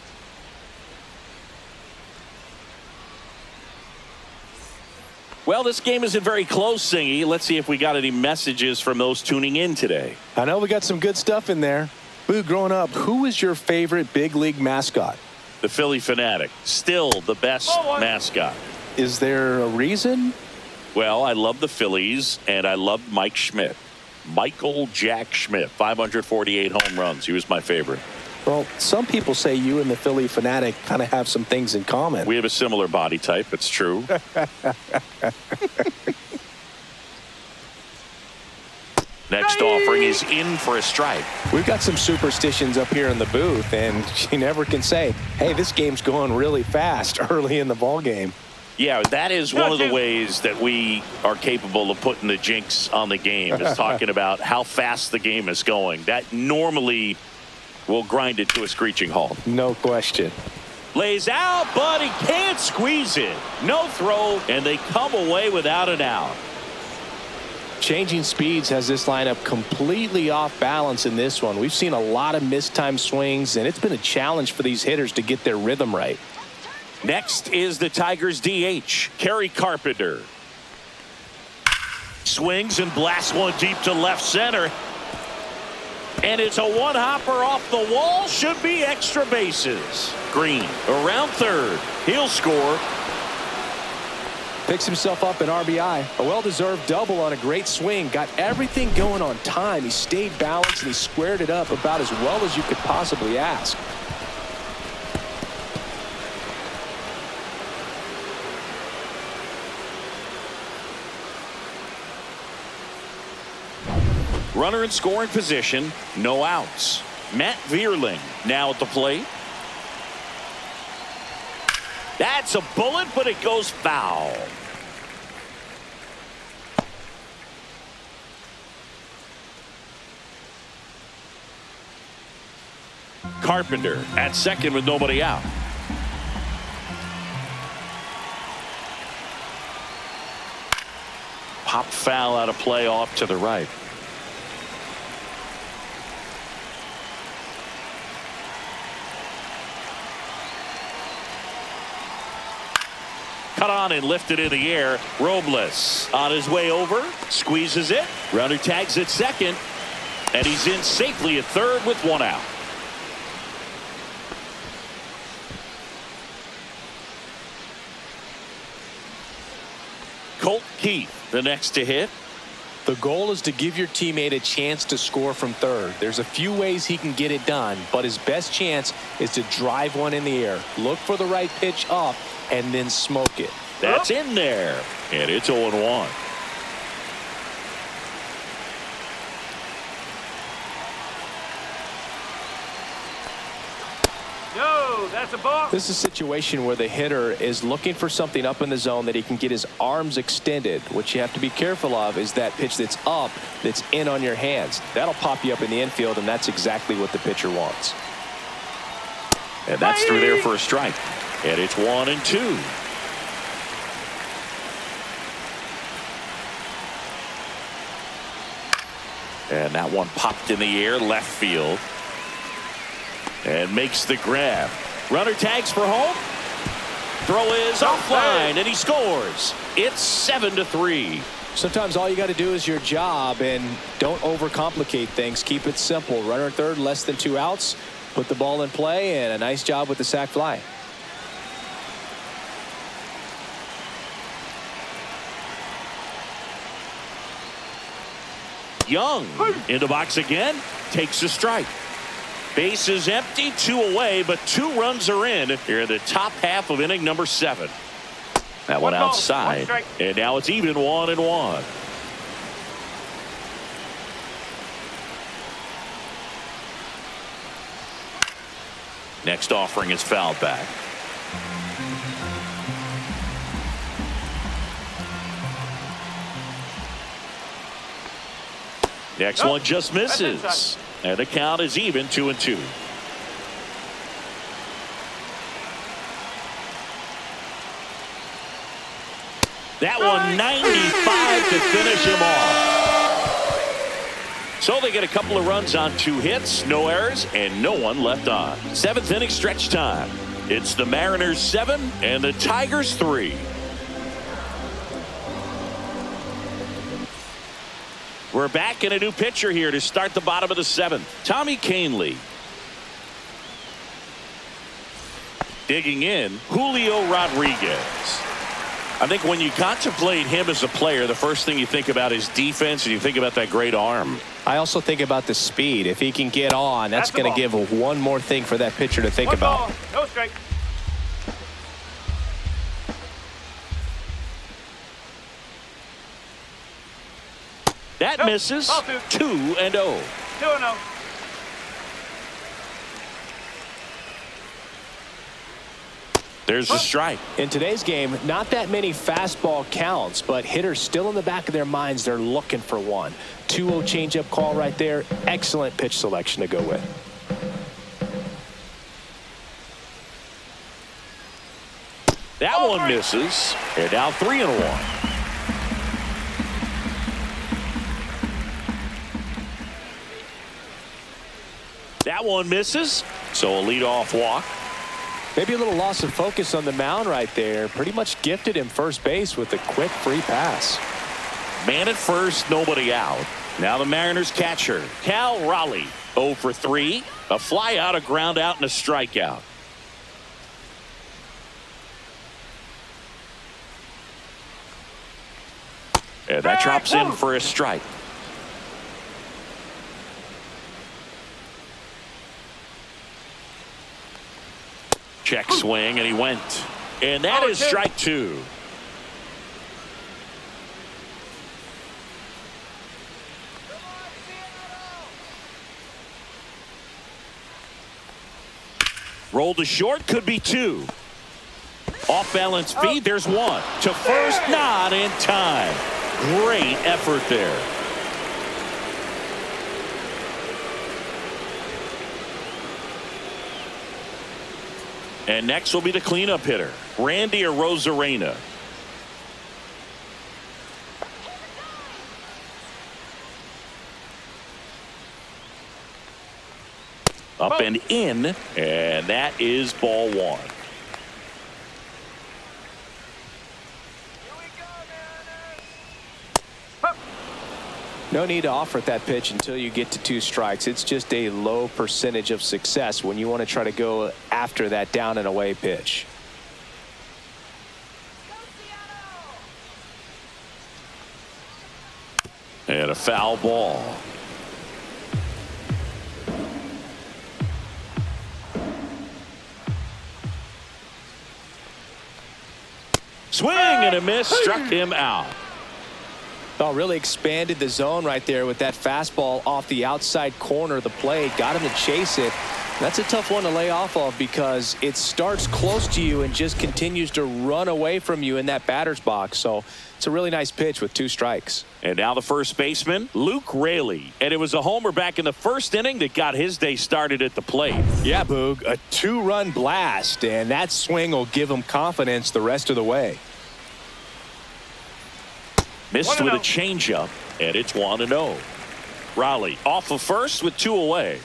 Well, this game isn't very close, Singy. Let's see if we got any messages from those tuning in today. I know we got some good stuff in there. Boo, growing up, who was your favorite big league mascot? The Philly Fanatic, still the best mascot. Is there a reason? Well, I love the Phillies, and I love Mike Schmidt. Michael Jack Schmidt, 548 home runs. He was my favorite. Well, some people say you and the Philly Fanatic kind of have some things in common. We have a similar body type. It's true. Next offering is in for a strike. We've got some superstitions up here in the booth, and you never can say, hey, this game's going really fast early in the ball game. Yeah, that is one of the ways that we are capable of putting the jinx on the game, is talking about how fast the game is going. That normally will grind it to a screeching halt. No question. Lays out, but he can't squeeze it. No throw, and they come away without an out. Changing speeds has this lineup completely off balance in this one. We've seen a lot of mistimed swings, and it's been a challenge for these hitters to get their rhythm right. Next is the Tigers DH, Kerry Carpenter. Swings and blasts one deep to left center. And it's a one-hopper off the wall. Should be extra bases. Green around third. He'll score. Picks himself up an RBI. A well-deserved double on a great swing. Got everything going on time. He stayed balanced and he squared it up about as well as you could possibly ask. Runner in scoring position. No outs. Matt Vierling now at the plate. That's a bullet, but it goes foul. Carpenter at second with nobody out. Pop foul out of play off to the right. Cut on and lifted in the air. Robles on his way over. Squeezes it. Runner tags at second. And he's in safely at third with one out. Colt Keith, the next to hit. The goal is to give your teammate a chance to score from third. There's a few ways he can get it done, but his best chance is to drive one in the air. Look for the right pitch up and then smoke it. That's in there. And it's 0-1. No, that's a ball. This is a situation where the hitter is looking for something up in the zone that he can get his arms extended. What you have to be careful of is that pitch that's up, that's in on your hands. That'll pop you up in the infield, and that's exactly what the pitcher wants. And that's through there for a strike. And it's 1-2. And that one popped in the air left field. And makes the grab. Runner tags for home. Throw is offline, and he scores. It's 7-3. Sometimes all you got to do is your job, and don't overcomplicate things. Keep it simple. Runner at third, less than 2 outs. Put the ball in play, and a nice job with the sac fly. Young in the box again. Takes a strike. Base is empty, 2 away, but 2 runs are in here in the top half of inning number 7. That one outside, and now it's even 1-1. Next offering is fouled back. Next one just misses. And the count is even 2-2. That one 95 to finish him off. So they get a couple of runs on 2 hits, no errors, and no one left on. 7th inning stretch time. It's the Mariners 7 and the Tigers 3. We're back in a new pitcher here to start the bottom of the 7th. Tommy Kahnle. Digging in, Julio Rodriguez. I think when you contemplate him as a player, the first thing you think about is defense, and you think about that great arm. I also think about the speed. If he can get on, that's going to give one more thing for that pitcher to think about. No strike. That misses. 2-0. 2-0. There's a strike. In today's game, not that many fastball counts, but hitters still in the back of their minds, they're looking for one. 2-0 changeup call right there. Excellent pitch selection to go with. That one misses. And now 3-1. That one misses. So a leadoff walk. Maybe a little loss of focus on the mound right there. Pretty much gifted him first base with a quick free pass. Man at first, nobody out. Now the Mariners catcher, Cal Raleigh, 0 for 3. A fly out, a ground out, and a strikeout. And that drops in for a strike. Check swing, and he went. And that is strike 2. Roll to short, could be 2. Off balance feed, there's 1. To first, not in time. Great effort there. And next will be the cleanup hitter, Randy Arozarena. Up and in, and that is ball 1. No need to offer at that pitch until you get to 2 strikes. It's just a low percentage of success when you want to try to go after that down and away pitch. And a foul ball. Swing and a miss, struck him out. Oh, really expanded the zone right there with that fastball off the outside corner of the plate. Got him to chase it. That's a tough one to lay off of because it starts close to you and just continues to run away from you in that batter's box. So it's a really nice pitch with 2 strikes. And now the first baseman, Luke Raley. And it was a homer back in the first inning that got his day started at the plate. Yeah, Boog, a 2-run blast, and that swing will give him confidence the rest of the way. Missed with a changeup, and it's 1-0. Raleigh off of first with 2 away.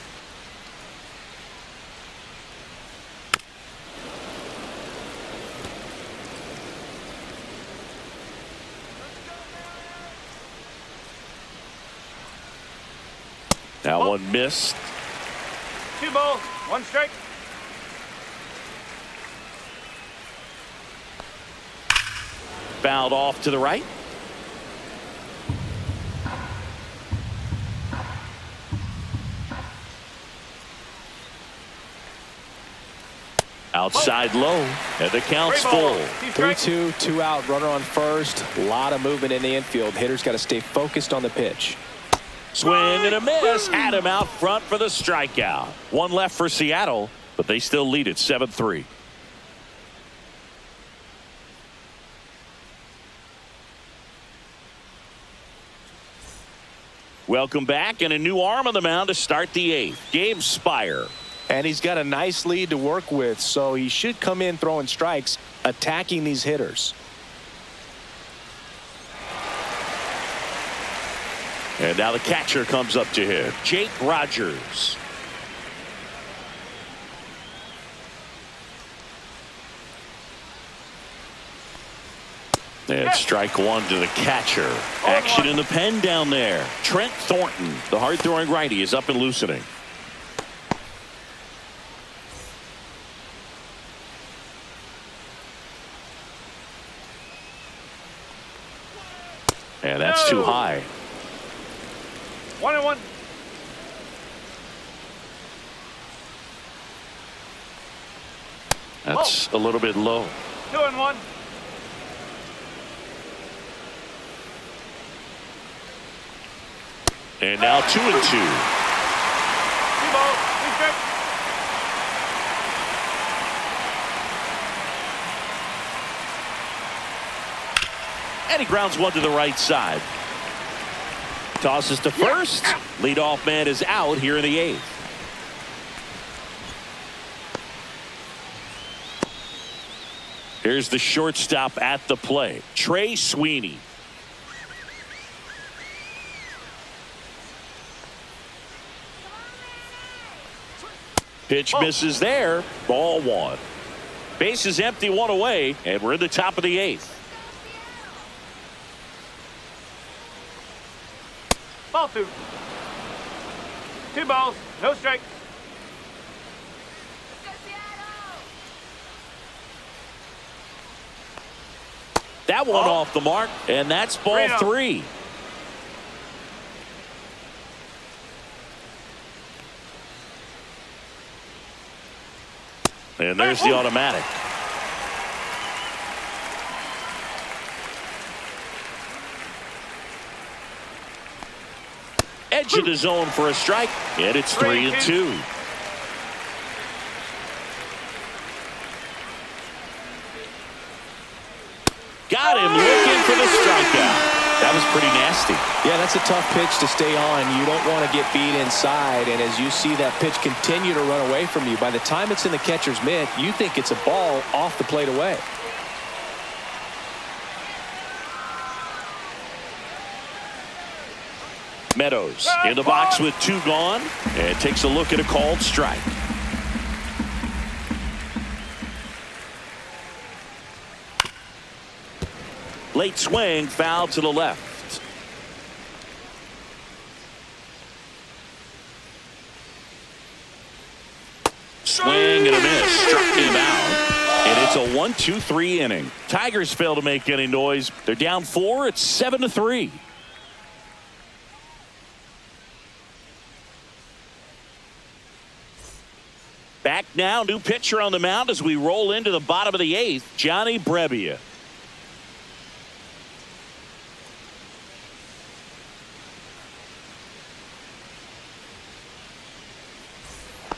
That one missed. 2 balls, 1 strike. Fouled off to the right. Outside low, and the count's full. 3-2, 2 out, runner on first. A lot of movement in the infield. Hitters got to stay focused on the pitch. Swing and a miss. Had him out front for the strikeout. 1 left for Seattle, but they still lead at 7-3. Welcome back, and a new arm on the mound to start the 8th. Gabe Spire. And he's got a nice lead to work with, so he should come in throwing strikes, attacking these hitters. And now the catcher comes up to him, Jake Rogers. And strike 1 to the catcher. Action in the pen down there. Trent Thornton, the hard-throwing righty, is up and loosening. And that's too high. 1-1. That's a little bit low. 2-1. And now 2-2. 2 balls, 2 strikes. And he grounds one to the right side. Tosses to first. Leadoff man is out here in the 8th. Here's the shortstop at the plate, Trey Sweeney. Pitch misses there. Ball 1. Base is empty, 1 away, and we're in the top of the 8th. Ball 2. 2 balls, no strikes. That one off the mark, and that's ball 3. And there's the automatic. Edge of the zone for a strike, and it's 3-2. Got him looking for the strikeout. That was pretty nasty. Yeah, that's a tough pitch to stay on. You don't want to get beat inside, and as you see that pitch continue to run away from you, by the time it's in the catcher's mitt, you think it's a ball off the plate away. Meadows in the box with 2 gone, and takes a look at a called strike. Late swing, foul to the left. Swing and a miss, struck him out. And it's a 1-2-3 inning. Tigers fail to make any noise. They're down 4. It's 7-3. Back now, new pitcher on the mound as we roll into the bottom of the 8th, Johnny Brebbia.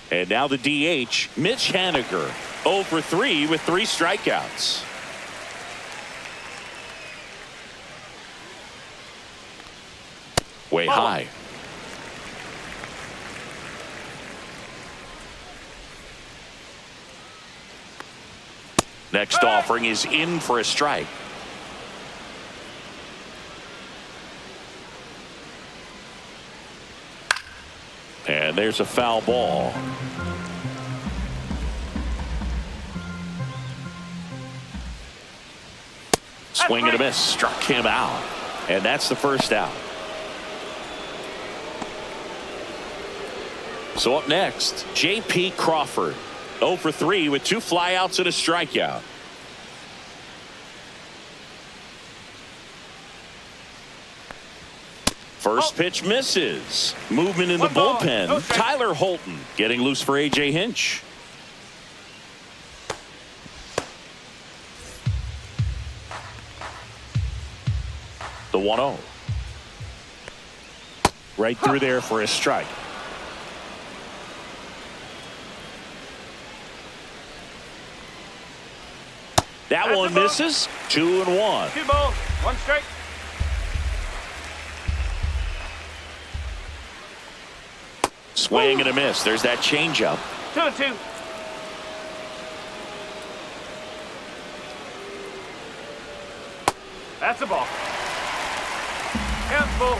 And now the DH, Mitch Haniger, 0 for 3 with 3 strikeouts. Way high. Next offering is in for a strike. And there's a foul ball. Swing and a miss, struck him out. And that's the first out. So up next, J.P. Crawford, 0 for 3 with 2 flyouts and a strikeout. First pitch misses. Movement in the bullpen. Tyler Holton getting loose for A.J. Hinch. The 1-0. Right through there for a strike. That one misses. 2-1. 2 balls, 1 strike. Swing and a miss. There's that changeup. 2-2. That's a ball. Count full.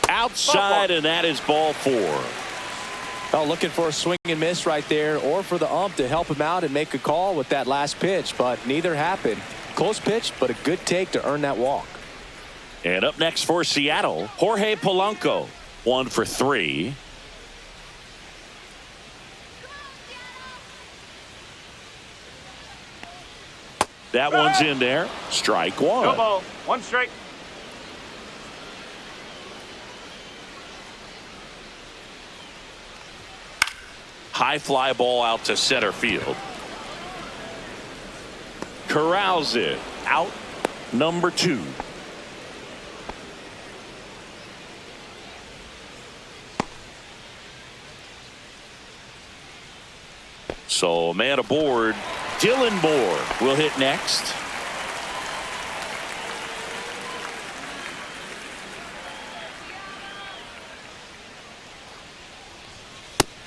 Outside, and that is ball 4. Oh, looking for a swing and miss right there, or for the ump to help him out and make a call with that last pitch, but neither happened. Close pitch, but a good take to earn that walk. And up next for Seattle, Jorge Polanco, 1 for 3. That one's in there. Strike one. No ball. One strike. High fly ball out to center field. Corrals it. Out number 2. So a man aboard. Dylan Moore will hit next.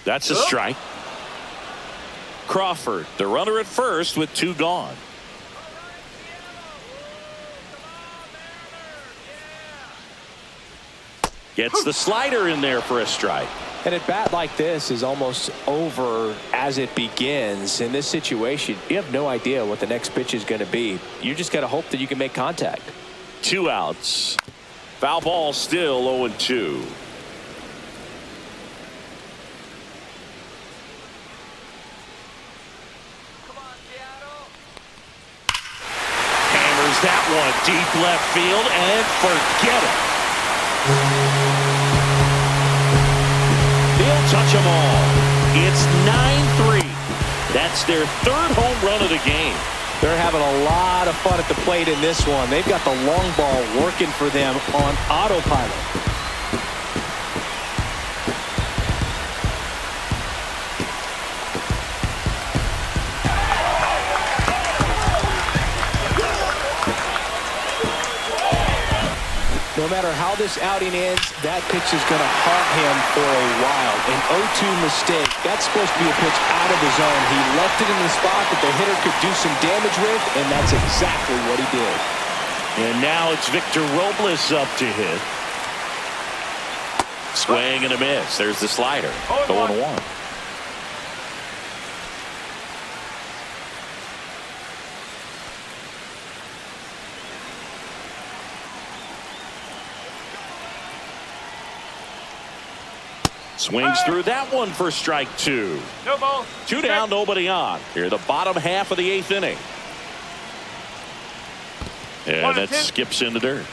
That's a strike. Crawford, the runner at first with 2 gone. Gets the slider in there for a strike. And at bat like this is almost over as it begins. In this situation, you have no idea what the next pitch is going to be. You just got to hope that you can make contact. 2 outs. Foul ball still 0-2. Hammers that one deep left field and forget it. He'll touch them all. It's 9-3. That's their 3rd home run of the game. They're having a lot of fun at the plate in this one. They've got the long ball working for them on autopilot. No matter how this outing ends, that pitch is going to haunt him for a while. An 0-2 mistake. That's supposed to be a pitch out of the zone. He left it in the spot that the hitter could do some damage with, and that's exactly what he did. And now it's Victor Robles up to hit. Swing and a miss. There's the slider. 0-1. Swings through that one for strike 2. No ball. 2 down, nobody on. Here, the bottom half of the 8th inning. And that skips in the dirt.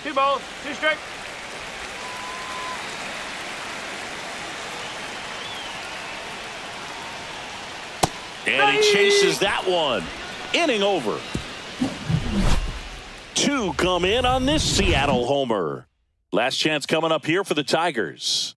Two balls. 2 strikes. And he chases that one. Inning over. 2 come in on this Seattle homer. Last chance coming up here for the Tigers.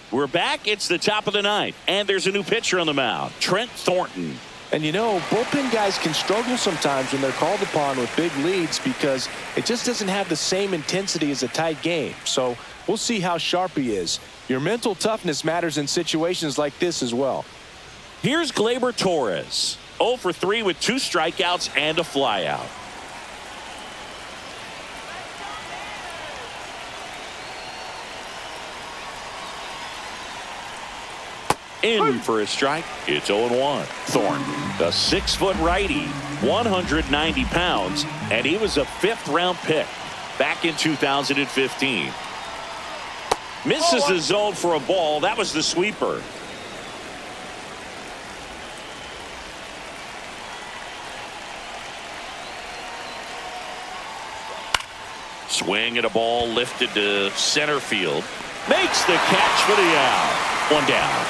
We're back. It's the top of the 9th, and there's a new pitcher on the mound, Trent Thornton. And you know, bullpen guys can struggle sometimes when they're called upon with big leads because it just doesn't have the same intensity as a tight game. So we'll see how sharp he is. Your mental toughness matters in situations like this as well. Here's Gleyber Torres, 0 for 3 with 2 strikeouts and a flyout. In for a strike. It's 0-1. Thornton, a 6-foot righty, 190 pounds, and he was a 5th-round pick back in 2015. Misses the zone for a ball. That was the sweeper. Swing at a ball lifted to center field. Makes the catch for the out. 1 down.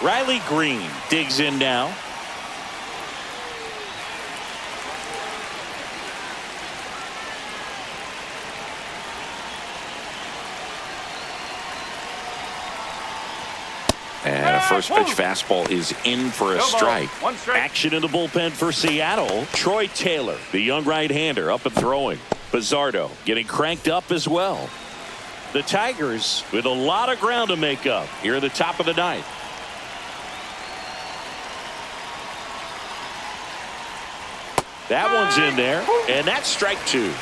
Riley Green digs in now. And a first pitch fastball is in for a strike. 1 strike. Action in the bullpen for Seattle. Troy Taylor, the young right-hander, up and throwing. Pizzardo getting cranked up as well. The Tigers with a lot of ground to make up here at the top of the 9th. That one's in there, and that's strike 2.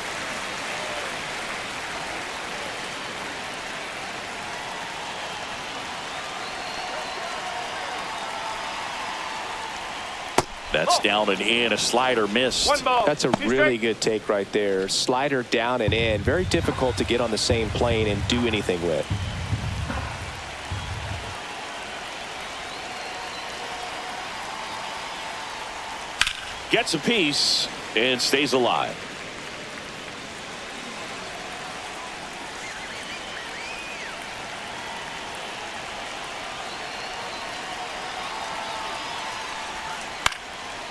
That's down and in. A slider missed. One ball. That's a really good take right there. Slider down and in. Very difficult to get on the same plane and do anything with. Gets a piece and stays alive.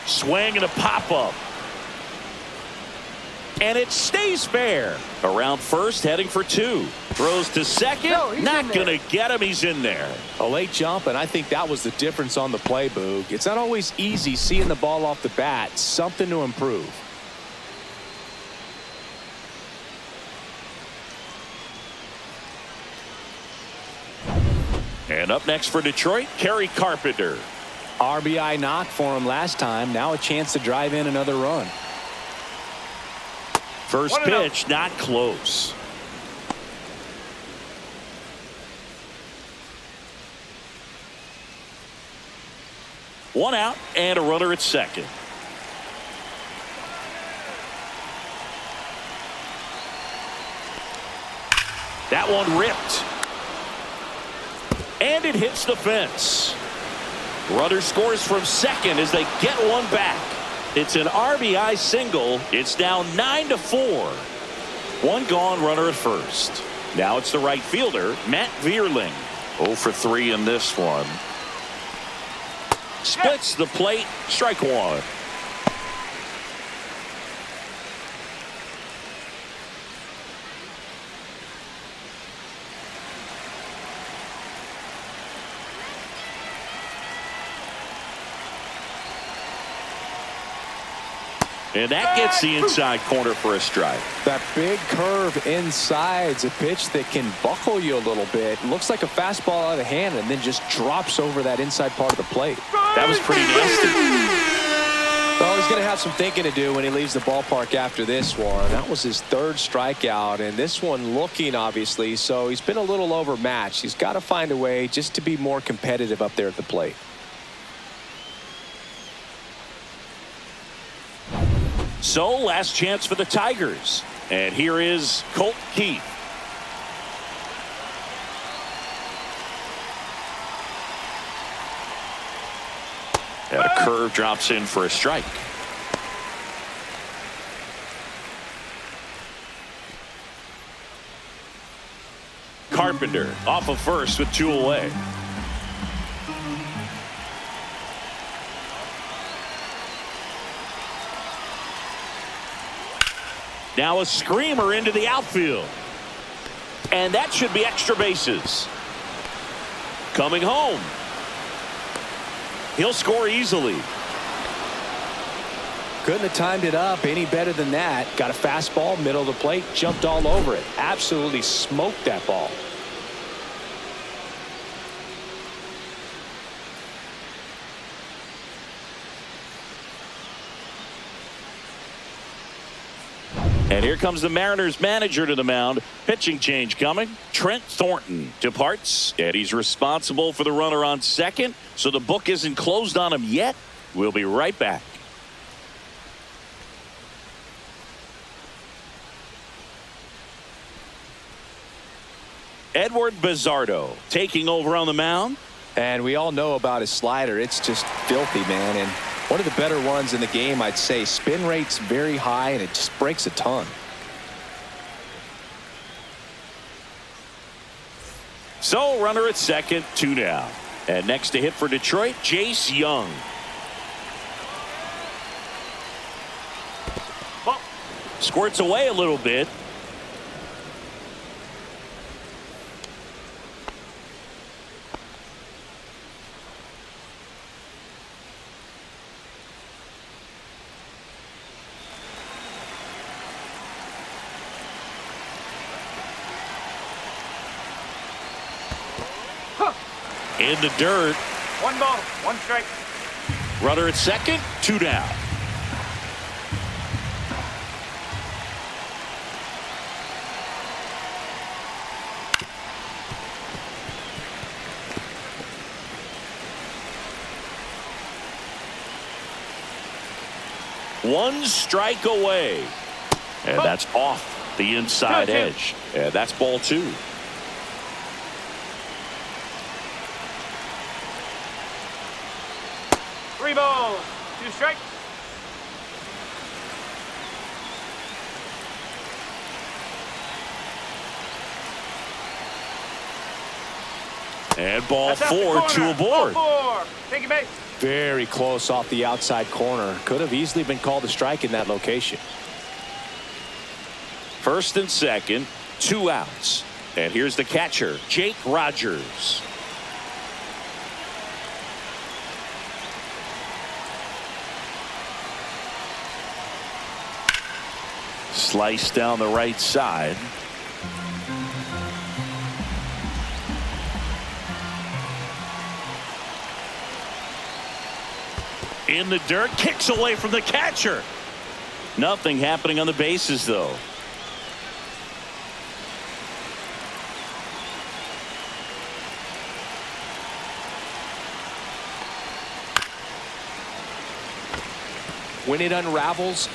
Swing and a pop-up. And it stays fair. Around first, heading for two. Throws to second. Not going to get him. He's in there. A late jump, and I think that was the difference on the play, Boog. It's not always easy seeing the ball off the bat. Something to improve. And up next for Detroit, Kerry Carpenter. RBI knock for him last time. Now a chance to drive in another run. First pitch, not close. One out and a runner at second. That one ripped. And it hits the fence. Runner scores from second as they get one back. It's an RBI single. It's now 9-4. One gone, runner at first. Now it's the right fielder, Matt Vierling. 0 for 3 in this one. Splits the plate, strike one. And that gets the inside corner for a strike. That big curve inside's a pitch that can buckle you a little bit. Looks like a fastball out of hand and then just drops over that inside part of the plate. That was pretty nasty. Well, he's going to have some thinking to do when he leaves the ballpark after this one. That was his third strikeout, and this one looking, obviously, so he's been a little overmatched. He's got to find a way just to be more competitive up there at the plate. So, last chance for the Tigers. And here is Colt Keith. And a curve drops in for a strike. Carpenter off of first with 2 away. Now a screamer into the outfield. And that should be extra bases. Coming home. He'll score easily. Couldn't have timed it up any better than that. Got a fastball, middle of the plate, jumped all over it. Absolutely smoked that ball. And here comes the Mariners manager to the mound. Pitching change coming. Trent Thornton departs, and he's responsible for the runner on second, so the book isn't closed on him yet. We'll be right back. Edward Bizzardo taking over on the mound. And we all know about his slider. It's just filthy, man. And one of the better ones in the game, I'd say. Spin rate's very high, and it just breaks a ton. So, runner at second, 2 down. And next to hit for Detroit, Jace Young. Squirts away a little bit. In the dirt. 1 ball, 1 strike. Runner at second, 2 down. One strike away. And that's off the inside edge. And that's ball 2. Three balls, 2 strikes. And ball That's out the 4, corner. 2 aboard. Ball 4. Take it base. Very close off the outside corner. Could have easily been called a strike in that location. First and second, 2 outs. And here's the catcher, Jake Rogers. Slice down the right side. In the dirt, kicks away from the catcher. Nothing happening on the bases, though. When it unravels,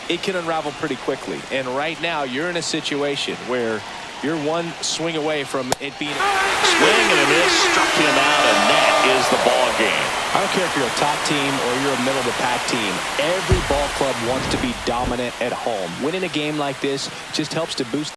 it can unravel pretty quickly. And right now, you're in a situation where you're one swing away from it being. Swing and a miss, struck him out, and that is the ball game. I don't care if you're a top team or you're a middle of the pack team. Every ball club wants to be dominant at home. Winning a game like this just helps to boost